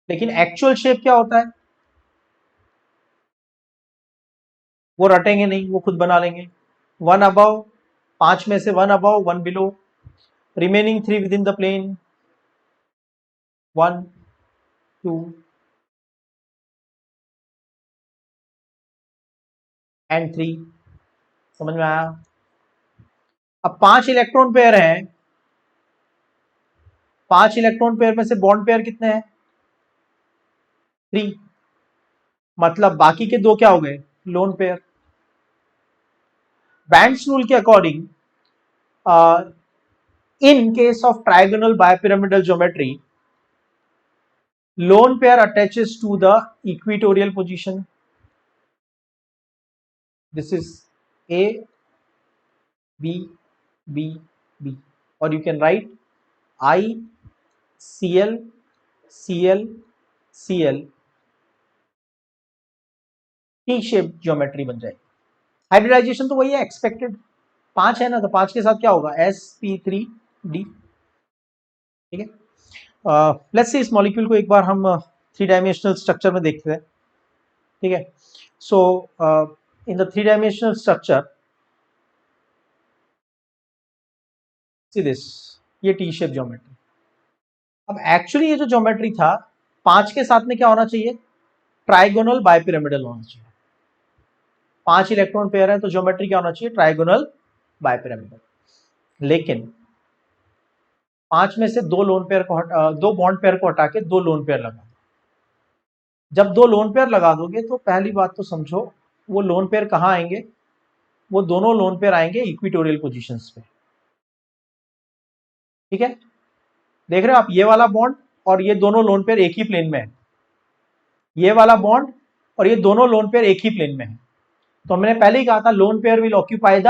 लेकिन एक्चुअल शेप क्या होता है, वो रटेंगे नहीं, वो खुद बना लेंगे। 1 अबव, 5 में से 1 above 1 below, remaining 3 within the plane, 1 2 and 3। समझ में आया? अब 5 इलेक्ट्रॉन पेयर हैं, 5 इलेक्ट्रॉन पेयर में से बॉन्ड पेयर कितने हैं, 3। मतलब बाकी के 2 क्या हो गए, लोन पेयर। बैंड्स रूल के according, in case of trigonal bipyramidal geometry, lone pair attaches to the equatorial position. This is A, B, B, B. Or you can write I, Cl, Cl, Cl, T shape geometry बन जाएगी। Hybridisation तो वही है, expected. 5 है ना, तो 5 के साथ क्या होगा, sp3d। ठीक है, लेट्स से इस मॉलिक्यूल को एक बार हम 3 डायमेंशनल स्ट्रक्चर में देखते हैं। ठीक है, so in the 3 dimensional structure, see this, ये टी शेप ज्योमेट्री। अब एक्चुअली ये जो ज्योमेट्री था, 5 के साथ में क्या होना चाहिए, ट्राइगोनल बायपिरामिडल होना चाहिए। 5 इलेक्ट्रॉन पेयर है तो ज्योमेट्री क्या होना चाहिए, ट्राइगोनल बायपिरामिडल। लेकिन 5 में से 2 लोन पेयर को दो बॉन्ड पेयर को हटा के 2 लोन पेयर लगा, जब दो लोन पेयर लगा दोगे तो पहली बात तो समझो, वो लोन पेयर कहाँ आएंगे, वो दोनों लोन पेयर आएंगे इक्विटोरियल पोजीशंस पे। ठीक है, देख रहे हो आप, ये वाला बॉन्ड और ये दोनों लोन पेयर एक ही प्लेन में है, ये वाला बॉन्ड और ये दोनों लोन पेयर एक ही प्लेन में है। तो हमने पहले ही कहा था lone pair will occupy the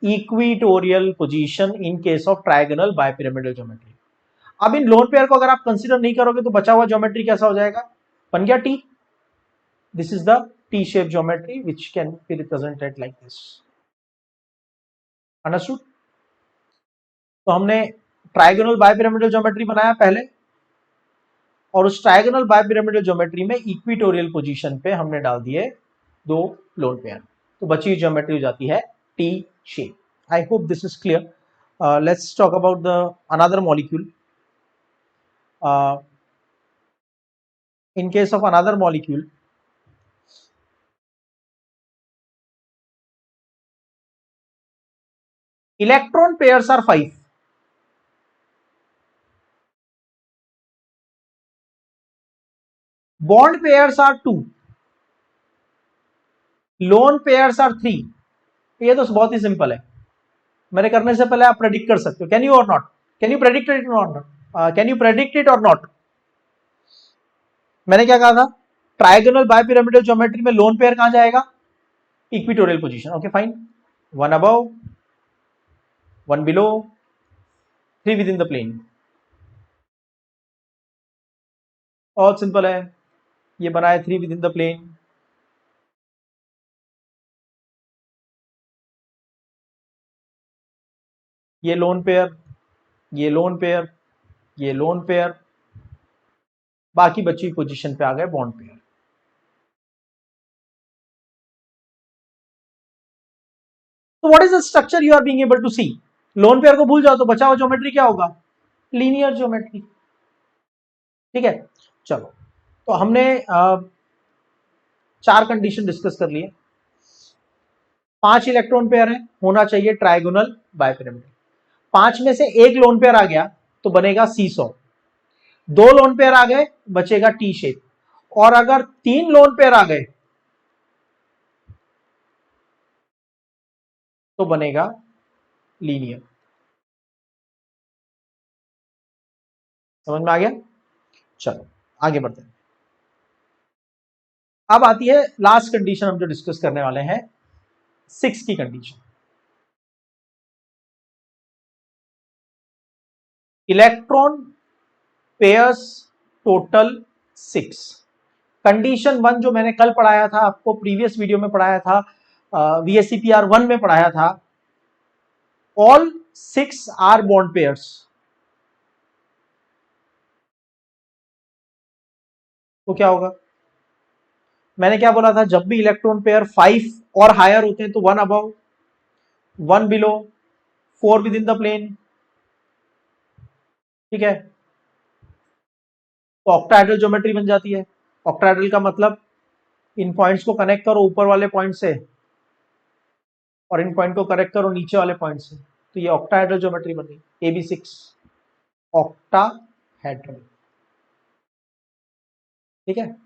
equatorial position in case of trigonal bipyramidal geometry. अब इन लोन पेयर को अगर आप कंसीडर नहीं करोगे तो बचा हुआ ज्योमेट्री कैसा हो जाएगा, बन गया T. This is the T shape geometry which can be represented like this. Understood? तो हमने ट्रायगोनल बायपिरामिडल ज्योमेट्री बनाया पहले, और उस ट्रायगोनल बायपिरामिडल ज्योमेट्री में इक्विटोरियल पोजीशन पे हमने डाल दिए दो लोन पेयर, तो बची हुई ज्योमेट्री हो जाती है T shape. I hope this is clear. Let's talk about the another molecule. In case of another molecule, electron pairs are 5, bond pairs are 2, lone pairs are 3। ये तो बहुत ही सिंपल है, मेरे करने से पहले आप प्रेडिक्ट कर सकते हो। Can you or not, can you predict it or not, can you predict it or not? मैंने क्या कहा था, ट्रायगोनल बायपिरामिडल ज्योमेट्री में लोन पेयर कहां जाएगा, equatorial position. Okay fine, one above, one below, three within the plane. बहुत simple है, ये बना है three within the plane. ये लोन पेयर, ये लोन पेयर, ये लोन पेयर, बाकी बची पोजीशन पे आ गए बॉन्ड पेयर। तो what is the structure you are being able to see? Lone pair को भूल जाओ तो बचा हुआ ज्योमेट्री क्या होगा, लीनियर ज्योमेट्री। ठीक है, चलो, तो हमने चार कंडीशन डिस्कस कर लिए। 5 इलेक्ट्रॉन पेयर है, होना चाहिए ट्रायगोनल बायपिरामिडल। 5 में से एक लोन पेयर आ गया तो बनेगा सीसॉ, 2 लोन पेयर आ गए बचेगा टी शेप, और अगर 3 लोन पेयर आ गए तो बनेगा लीनियर। समझ में आ गया? चलो आगे बढ़ते हैं। अब आती है लास्ट कंडीशन हम जो डिस्कस करने वाले हैं, 6 की condition. Electron pairs total 6। Condition 1 जो मैंने कल पढ़ाया था आपको, प्रीवियस वीडियो में पढ़ाया था, VSEPR 1 में पढ़ाया था, ऑल 6 आर बॉन्ड पेयर्स। तो क्या होगा, मैंने क्या बोला था, जब भी इलेक्ट्रॉन पेयर 5 और हायर होते हैं तो 1 above, 1 below, 4 within the plane. ठीक है, तो ऑक्टाहेड्रल ज्योमेट्री बन जाती है। ऑक्टाहेड्रल का मतलब इन पॉइंट्स को कनेक्ट करो ऊपर वाले पॉइंट से, और इन पॉइंट को कनेक्ट करो नीचे वाले पॉइंट से, तो ये ऑक्टाहेड्रल ज्योमेट्री बन गई, AB6 ऑक्टाहेड्रल। ठीक है,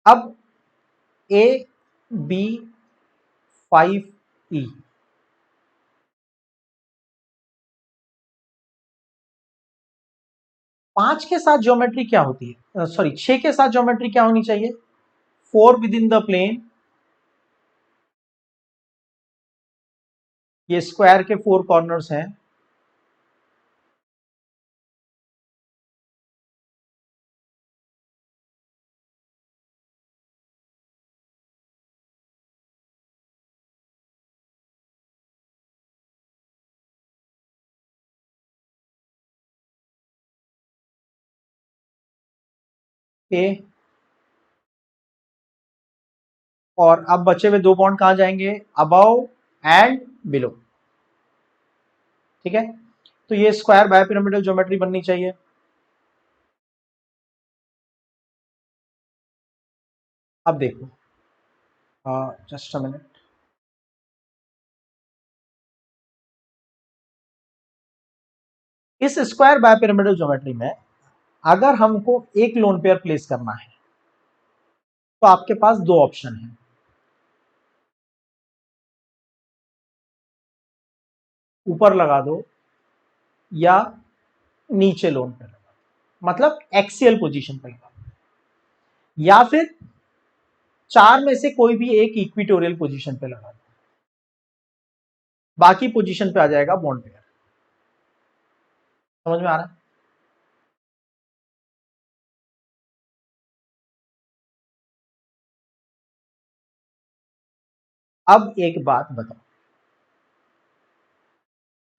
अब AB5E, 5 के साथ ज्योमेट्री क्या होती है, सॉरी 6 के साथ ज्योमेट्री क्या होनी चाहिए, 4 विद इन द प्लेन, ये स्क्वायर के 4 कॉर्नर्स हैं, ए, और अब बचे हुए 2 बॉन्ड कहां जाएंगे, अबव एंड बिलो। ठीक है, तो ये स्क्वायर बायपिरामिडल ज्योमेट्री बननी चाहिए। अब देखो, जस्ट अ मिनट, इस स्क्वायर बायपिरामिडल ज्योमेट्री में अगर हमको एक लोन पेयर प्लेस करना है तो आपके पास दो ऑप्शन है, ऊपर लगा दो या नीचे लोन पे लगा दो, मतलब एक्सियल पोजीशन पे लगा दो, या फिर चार में से कोई भी एक इक्विटोरियल पोजीशन पे लगा दो, बाकी पोजीशन पे आ जाएगा बॉन्ड पेयर। समझ में आ रहा है? अब एक बात बताओ,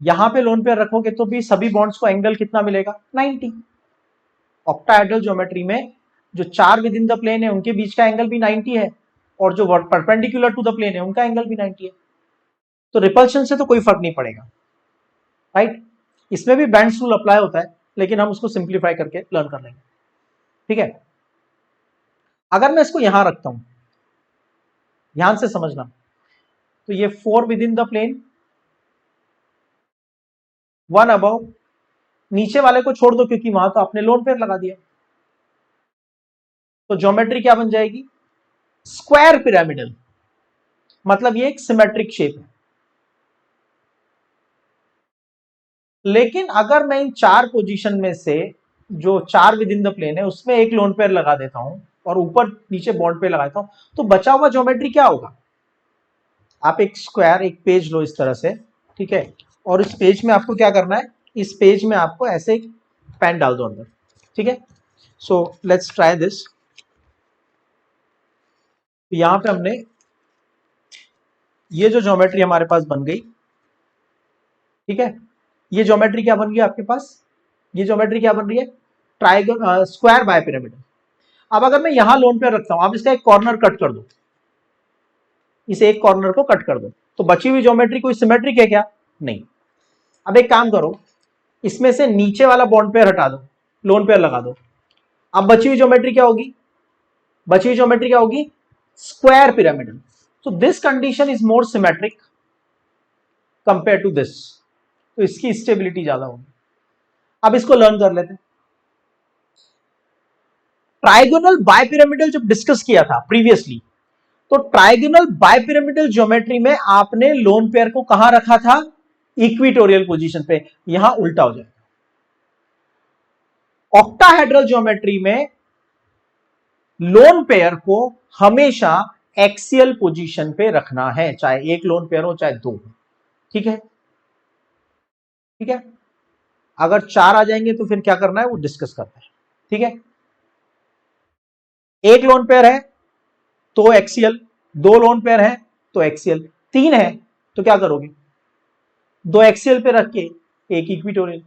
यहां पे लोन पेयर रखोगे तो भी सभी बॉन्ड्स को एंगल कितना मिलेगा? 90। ऑक्टाहेड्रल ज्योमेट्री में जो चार विद इन द प्लेन है उनके बीच का एंगल भी 90 है, और जो परपेंडिकुलर टू द प्लेन है उनका एंगल भी 90 है। तो रिपल्शन से तो कोई फर्क नहीं पड़ेगा, राइट? इसमें भी बैंड्स रूल अप्लाई होता है, लेकिन हम उसको सिंप्लीफाई करके लर्न कर लेंगे, ठीक है? अगर मैं इसको यहां रखता हूं, ध्यान से समझना, तो ये 4 within the plane, 1 above, नीचे वाले को छोड़ दो क्योंकि वहां तो आपने लोन पेयर लगा दिया, तो ज्योमेट्री क्या बन जाएगी? स्क्वायर पिरामिडल, मतलब ये एक सिमेट्रिक शेप है। लेकिन अगर मैं इन चार पोजीशन में से जो चार विद इन द प्लेन है उसमें एक लोन पेयर लगा देता हूं और ऊपर नीचे बॉन्ड पेयर लगा देता हूं, तो बचा हुआ ज्योमेट्री क्या होगा? आप एक स्क्वायर, एक पेज लो इस तरह से, ठीक है, और इस पेज में आपको क्या करना है? इस पेज में आपको ऐसे एक पेन डाल दो अंदर, ठीक है? So let's try this. यहां पे हमने ये जो ज्योमेट्री हमारे पास बन गई, ठीक है, ये ज्योमेट्री क्या बन गई आपके पास? ये ज्योमेट्री क्या बन रही है? ट्राइगन, स्क्वायर बाय पिरामिड। अब अगर मैं यहां लोन पेयर रखता हूं, आप इसका एक कॉर्नर कट कर दो, इस एक कॉर्नर को कट कर दो, तो बची हुई ज्योमेट्री कोई सिमेट्रिक है क्या? नहीं। अब एक काम करो, इसमें से नीचे वाला बॉन्ड पेयर हटा दो, लोन पेयर लगा दो, अब बची हुई ज्योमेट्री क्या होगी? बची हुई ज्योमेट्री क्या होगी? Square pyramidal. तो this condition is more symmetric compare to this, तो इसकी स्टेबिलिटी ज्यादा होगी। अब इसको लर्न कर लेते हैं। ट्राइगोनल बायपिरामिडल जब डिस्कस किया था प्रीवियसली, तो ट्राइगोनल बायपिरामिडल ज्योमेट्री में आपने लोन पेयर को कहां रखा था? इक्विटोरियल पोजीशन पे। यहां उल्टा हो जाएगा। ऑक्टाहेड्रल ज्योमेट्री में लोन पेयर को हमेशा एक्सियल पोजीशन पे रखना है, चाहे एक लोन पेयर हो चाहे दो हो, ठीक है? ठीक है, अगर चार आ जाएंगे तो फिर क्या करना है वो डिस्कस करते हैं, ठीक है? एक लोन पेयर है तो एक्सियल, दो लोन पेयर है तो एक्सियल, तीन है तो क्या करोगे? दो एक्सियल पे रख के एक इक्विटोरियल,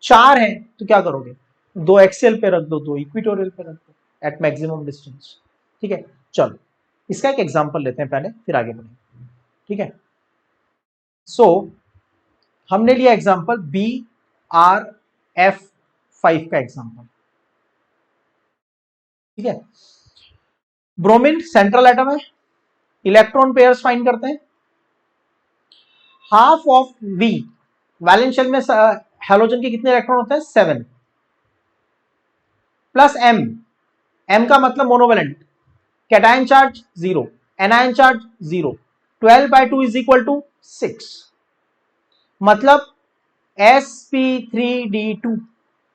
चार है तो क्या करोगे? दो एक्सियल पे रख दो, दो इक्विटोरियल पे रख दो एट मैक्सिमम डिस्टेंस, ठीक है? चलो इसका एक एग्जांपल लेते हैं पहले, फिर आगे बढ़ेंगे, ठीक है? सो हमने लिया एग्जांपल BRF5 का एग्जांपल, ठीक है? ब्रोमीन सेंट्रल एटम है, इलेक्ट्रॉन पेयर्स फाइंड करते हैं। Half of V, valence shell में हैलोजन के कितने इलेक्ट्रॉन होते हैं? 7, प्लस M का मतलब monovalent, cation charge 0, anion charge 0, 12/2 is equal to 6, मतलब sp3d2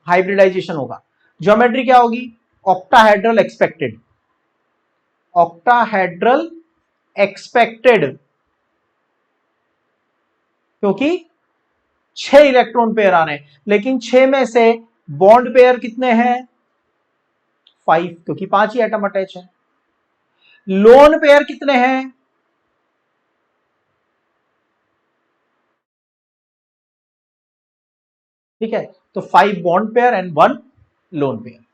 हाइब्रिडाइजेशन होगा। ज्योमेट्री क्या होगी? ऑक्टाहेड्रल एक्सपेक्टेड, ऑक्टाहेड्रल एक्सपेक्टेड, क्योंकि 6 इलेक्ट्रॉन पेयर आ रहे हैं, लेकिन 6 में से बॉन्ड पेयर कितने हैं? 5, क्योंकि 5 ही एटम अटैच है। लोन पेयर कितने हैं? ठीक है, तो 5 bond pair and 1 loan pair,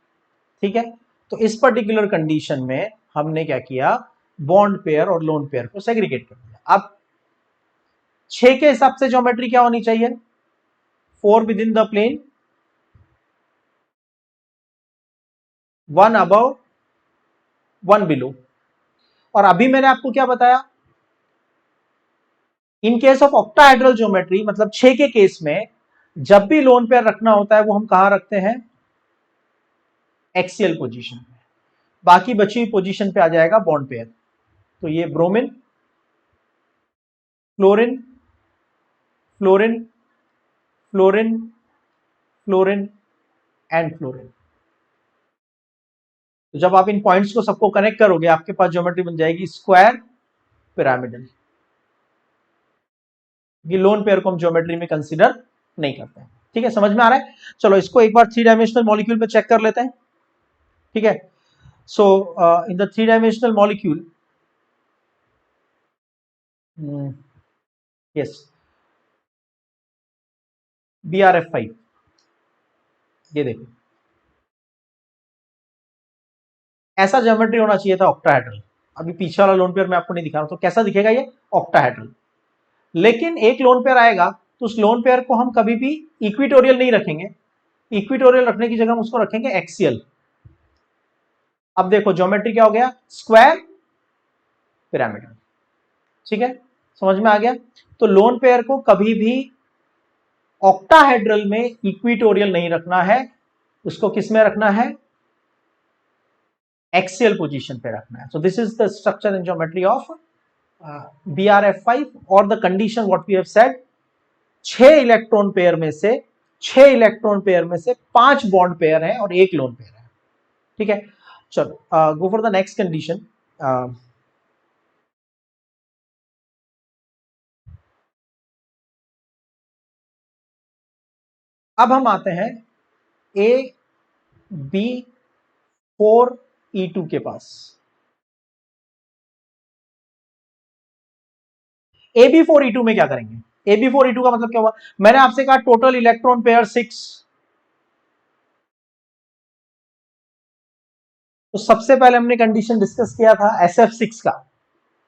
ठीक है? तो इस पर्टिकुलर कंडीशन में हमने क्या किया? बॉन्ड पेयर और लोन पेयर को सेग्रीगेट कर दिया। अब 6 के हिसाब से ज्योमेट्री क्या होनी चाहिए? 4 within the plane, 1 above, 1 below. और अभी मैंने आपको क्या बताया? In case of octahedral geometry, मतलब 6 के केस में जब भी लोन पेयर रखना होता है वो हम कहां रखते हैं? एक्सियल पोजीशन में। बाकी बची हुई पोजीशन पे आ जाएगा बॉन्ड पेयर। तो ये bromine, fluorine, fluorine, fluorine, fluorine and fluorine. तो जब आप इन पॉइंट्स को सबको कनेक्ट करोगे आपके पास ज्योमेट्री बन जाएगी स्क्वायर पिरामिडल। ये लोन पेयर को हम ज्योमेट्री में कंसीडर नहीं करते हैं। ठीक है, समझ में आ रहा है? चलो इसको एक बार 3 डायमेंशनल मॉलिक्यूल पे चेक कर लेते हैं। ठीक है, so in the 3 dimensional molecule, yes, BRF5, ये देखो ऐसा ज्योमेट्री होना चाहिए था ऑक्टाहेड्रल। अभी पीछे वाला लोन पेयर मैं आपको नहीं दिखा रहा हूं, तो कैसा दिखेगा ये? ऑक्टाहेड्रल। लेकिन एक लोन पेयर आएगा तो उस लोन पेयर को हम कभी भी इक्विटोरियल नहीं रखेंगे। इक्विटोरियल रखने की जगह हम उसको रखेंगे एक्सियल। अब देखो ज्योमेट्री क्या हो गया? Square pyramidal. ठीक है, समझ में आ गया? तो लोन पेयर को कभी भी ऑक्टाहेड्रल में इक्विटोरियल नहीं रखना है, उसको किस में रखना है? एक्सियल पोजीशन पे रखना है। So this is the structure and geometry of BRF5 और the condition what we have said, 6 electron pair में से 5 बॉन्ड पेयर है और एक लोन पेयर है। ठीक है, चलो go for the next condition. अब हम आते हैं AB4E2 के पास। AB4E2 में क्या करेंगे? AB4E2 का मतलब क्या हुआ? मैंने आपसे कहा टोटल इलेक्ट्रॉन पेयर 6। तो सबसे पहले हमने कंडीशन डिस्कस किया था SF6 का,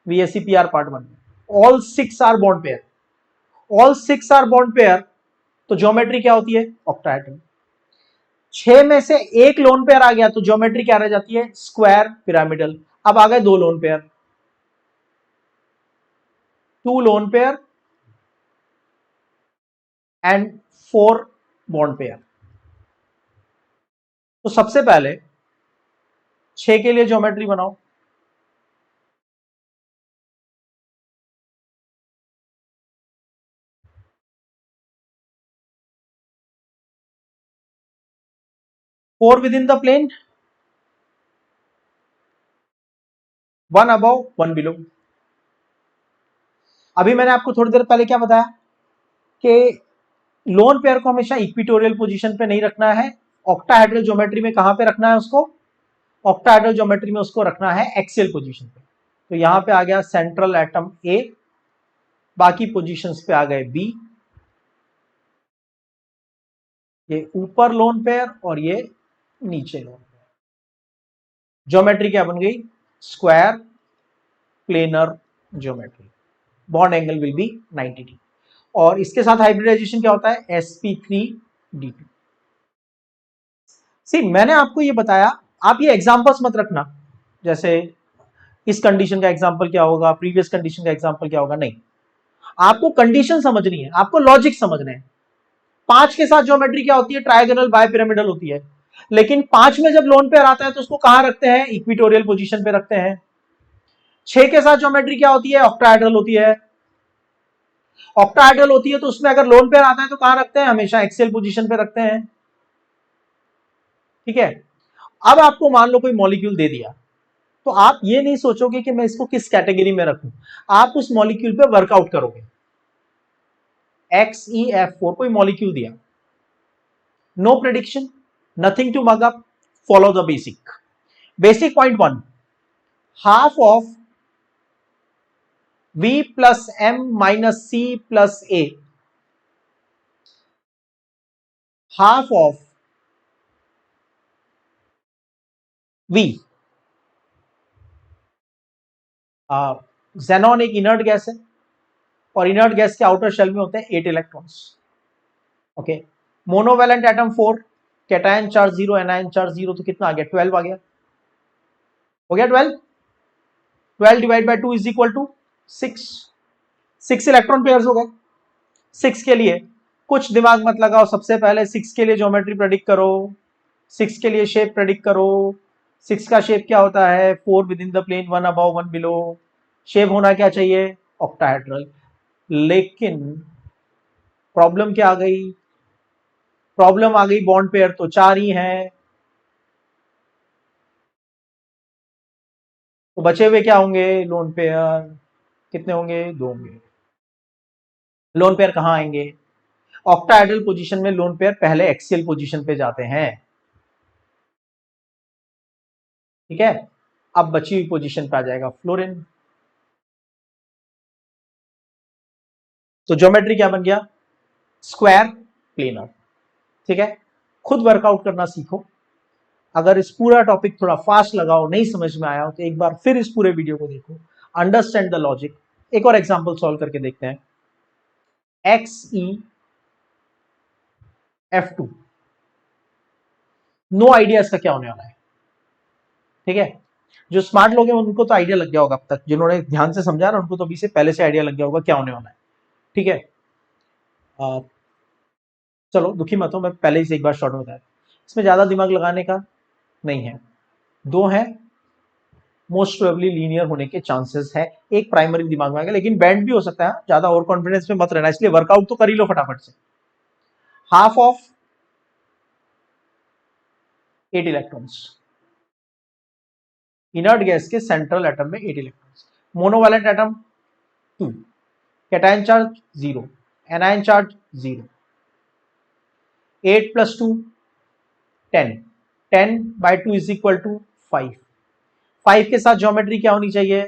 VSEPR पार्ट 1 में, all 6 are bond pair. All 6 are bond pair, तो ज्योमेट्री क्या होती है? ऑक्टाहेड्रल। 6 में से एक लोन पेयर आ गया तो ज्योमेट्री क्या रह जाती है? Square pyramidal. अब आ गए 2 lone pair, 2 lone pair and 4 bond pair. तो सबसे पहले 6 के लिए ज्योमेट्री बनाओ। Four within the plane, 1 above 1 below. अभी मैंने आपको थोड़ी देर पहले क्या बताया कि लोन पेयर को हमेशा इक्विटोरियल पोजीशन पे नहीं रखना है। ऑक्टाहेड्रल ज्योमेट्री में कहां पे रखना है उसको? ऑक्टाहेड्रल ज्योमेट्री में उसको रखना है एक्सियल पोजीशन पे। तो यहां पे आ गया सेंट्रल एटम ए, बाकी पोजीशंस पे आ गए बी, ये ऊपर लोन पेयर और ये नीचे लोन पेयर। ज्योमेट्री क्या बन गई? Square planar geometry. Bond angle will B 90 degree. और इसके साथ हाइब्रिडाइजेशन क्या होता है? sp3d2। सी मैंने आपको ये बताया, आप ये एग्जांपल्स मत रखना, जैसे इस कंडीशन का एग्जांपल क्या होगा, प्रीवियस कंडीशन का एग्जांपल क्या होगा, नहीं। आपको कंडीशन समझनी है, आपको लॉजिक समझना है। 5 के साथ ज्योमेट्री क्या होती है? ट्रायगोनल बाय पिरामिडल होती है। लेकिन 5 में जब लोन पेयर आता है तो उसको कहां रखते हैं? इक्विटोरियल पोजीशन पे रखते हैं। 6 के साथ ज्योमेट्री क्या होती है? ऑक्टाहेड्रल होती है। ऑक्टाहेड्रल होती है तो उसमें अगर लोन पेयर आता है तो कहां रखते हैं? हमेशा एक्सियल पोजीशन पे रखते हैं। ठीक है, अब आपको मान लो कोई मॉलिक्यूल दे दिया, तो आप ये नहीं सोचोगे कि मैं इसको किस कैटेगरी में रखूं, आप उस मॉलिक्यूल पे वर्कआउट करोगे। XeF4 कोई मॉलिक्यूल दिया, no prediction, nothing to mug up, follow the basic. Basic point 1, half of V plus M minus C plus A, half of V। Xenon एक इनर्ट गैस है और इनर्ट गैस के outer shell में होते हैं 8 electrons. Okay, monovalent atom 4, cation charge 0, anion charge 0, तो कितना आ गया? 12 आ गया। हो गया 12। 12 divide by 2 is equal to 6। 6 electron pairs हो गए। 6 के लिए कुछ दिमाग मत लगाओ, सबसे पहले 6 के लिए ज्योमेट्री प्रेडिक्ट करो, 6 के लिए शेप प्रेडिक्ट करो, 6 का शेप क्या होता है? 4 within the plane, 1 above 1 below. Shape होना क्या चाहिए? ऑक्टाहेड्रल। लेकिन प्रॉब्लम क्या आ गई? प्रॉब्लम आ गई बॉन्ड पेयर तो 4 ही हैं, तो बचे हुए क्या होंगे? Lone pair. कितने होंगे? 2 होंगे। लोन पेयर कहां आएंगे? ऑक्टाहेड्रल पोजीशन में लोन पेयर पहले एक्सियल पोजीशन पे जाते हैं, ठीक है। अब बची हुई पोजीशन पे आ जाएगा फ्लोरीन। तो ज्योमेट्री क्या बन गया? स्क्वायर प्लेनर, ठीक है। खुद वर्कआउट करना सीखो। अगर इस पूरा टॉपिक थोड़ा फास्ट लगा हो, नहीं समझ में आया हो, तो एक बार फिर इस पूरे वीडियो को देखो, अंडरस्टैंड द लॉजिक। एक और एग्जांपल सॉल्व करके देखते हैं। XEF2, नो आइडिया इसका क्या होने वाला है, ठीक है। जो स्मार्ट लोग हैं उनको तो आइडिया लग गया होगा अब तक, जिन्होंने ध्यान से समझा ना उनको तो अभी से पहले से आइडिया लग गया होगा क्या होने वाला है, ठीक है। आ, चलो दुखी मत हो, मैं पहले ही से एक बार शॉर्ट में बताया। इसमें ज्यादा दिमाग लगाने का नहीं है। 2 है, मोस्ट प्रोबेबली लीनियर होने के चांसेस है। एक प्राइमरी दिमाग में आएगा, लेकिन बैंड भी हो सकता है। ज्यादा ओवर कॉन्फिडेंस में मत रहना, इसलिए वर्कआउट तो कर ही लो फटाफट से। Half of 8 electrons, inert gas के सेंट्रल एटम में 8 electrons. Monovalent atom 2, cation charge 0, anion charge 0। 8 + 2 10, 10/2 is equal to 5। 5 के साथ ज्योमेट्री क्या होनी चाहिए?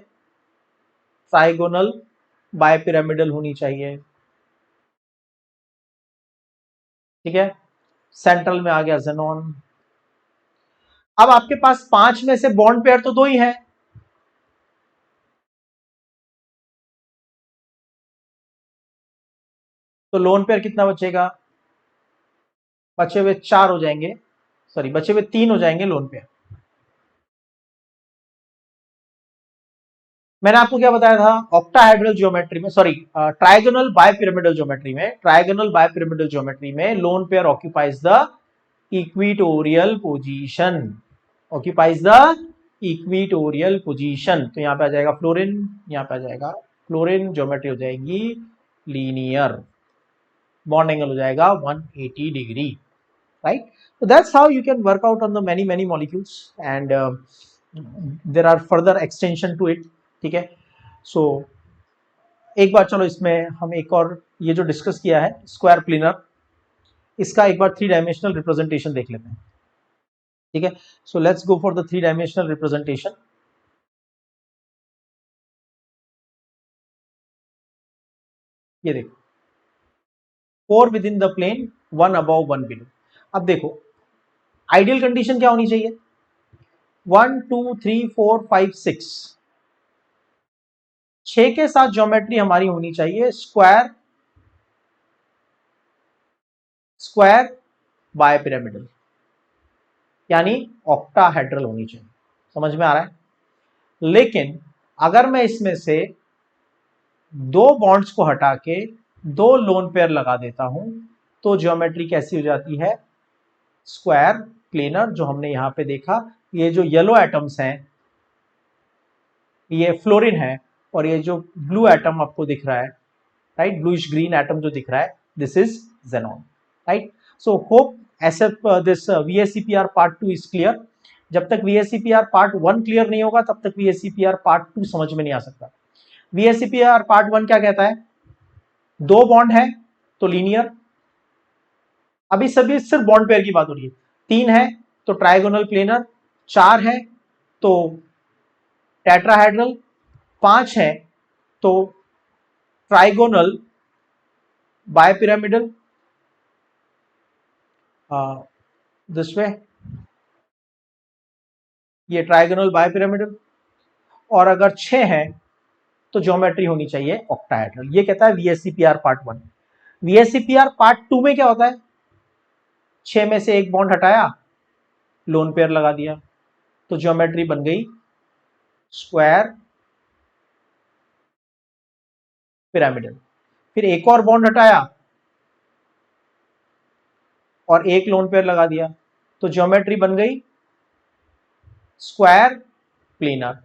ट्राइगोनल बायपिरामिडल होनी चाहिए, ठीक है। सेंट्रल में आ गया जेनॉन। अब आपके पास 5 में से बॉन्ड पेयर तो 2 ही है, तो लोन पेयर कितना बचेगा? बचे हुए 4 हो जाएंगे, सॉरी बचे हुए 3 हो जाएंगे लोन पेयर। मैंने आपको क्या बताया था? ऑक्टाहेड्रल ज्योमेट्री में, सॉरी ट्राइगोनल बायपिरामिडल ज्योमेट्री में, ट्राइगोनल बायपिरामिडल ज्योमेट्री में lone pair occupies the equatorial position, occupies the equatorial position. तो यहां पे आ जाएगा फ्लोरीन, यहां पे आ जाएगा फ्लोरीन, ज्योमेट्री हो जाएगी लीनियर, बॉन्ड एंगल हो जाएगा 180 degree, right? So that's how you can work out on the many molecules, and there are further extension to it, ठीक है। so एक बार चलो इसमें हम एक और ये जो डिस्कस किया है स्क्वायर प्लेनर, इसका एक बार 3 डायमेंशनल रिप्रेजेंटेशन देख लेते हैं, ठीक है। So let's go for the 3 dimensional representation. ये देखो 4 within the plane, 1 above 1 below. अब देखो आइडियल कंडीशन क्या होनी चाहिए? 1 2 3 4 5 6, 6 के साथ ज्योमेट्री हमारी होनी चाहिए स्क्वायर, स्क्वायर बाय पिरामिडल, यानी ऑक्टाहेड्रल होनी चाहिए। समझ में आ रहा है? लेकिन अगर मैं इसमें से 2 बॉन्ड्स को हटा के 2 लोन पेयर लगा देता हूं, तो ज्योमेट्री कैसी हो जाती है? Square planar. जो हमने यहां पे देखा, ये जो येलो एटम्स हैं ये फ्लोरीन है, और ये जो ब्लू एटम आपको दिख रहा है, राइट, ब्लूइश ग्रीन एटम जो दिख रहा है, this is xenon, right. So hope SF this VSEPR part 2 is clear. जब तक VSEPR पार्ट 1 क्लियर नहीं होगा तब तक VSEPR पार्ट 2 समझ में नहीं आ सकता। VSEPR पार्ट 1 क्या कहता है? 2 बॉन्ड है तो लीनियर, अभी सभी सिर्फ बॉन्ड पेयर की बात हो रही है। 3 है तो ट्राइगोनल प्लेनर, 4 है तो टेट्राहेड्रल, 5 है तो ट्राइगोनल बायपिरामिडल, दिस वे, ये ट्राइगोनल बायपिरामिडल। और अगर 6 है तो ज्योमेट्री होनी चाहिए ऑक्टाहेड्रल। ये कहता है VSEPR पार्ट 1। VSEPR पार्ट 2 में क्या होता है? 6 में से एक बॉन्ड हटाया, लोन पेयर लगा दिया, तो ज्योमेट्री बन गई स्क्वायर पिरामिडल। फिर एक और बॉन्ड हटाया और एक लोन पेयर लगा दिया, तो ज्योमेट्री बन गई स्क्वायर, प्लेनर,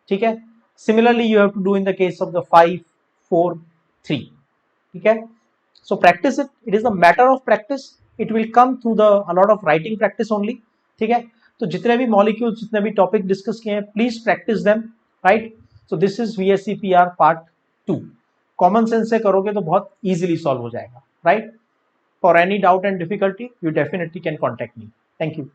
ठीक है। Similarly you have to do in the case of the 5 4 3, ठीक है। So practice it, it is a matter of practice, it will come through the a lot of writing practice only, ठीक है। तो जितने भी molecules, जितने भी topic discuss किए हैं, please practice them, right. So this is VSEPR part 2। Common sense से करोगे तो बहुत इजीली सॉल्व हो जाएगा, right. For any doubt and difficulty you definitely can contact me. Thank you.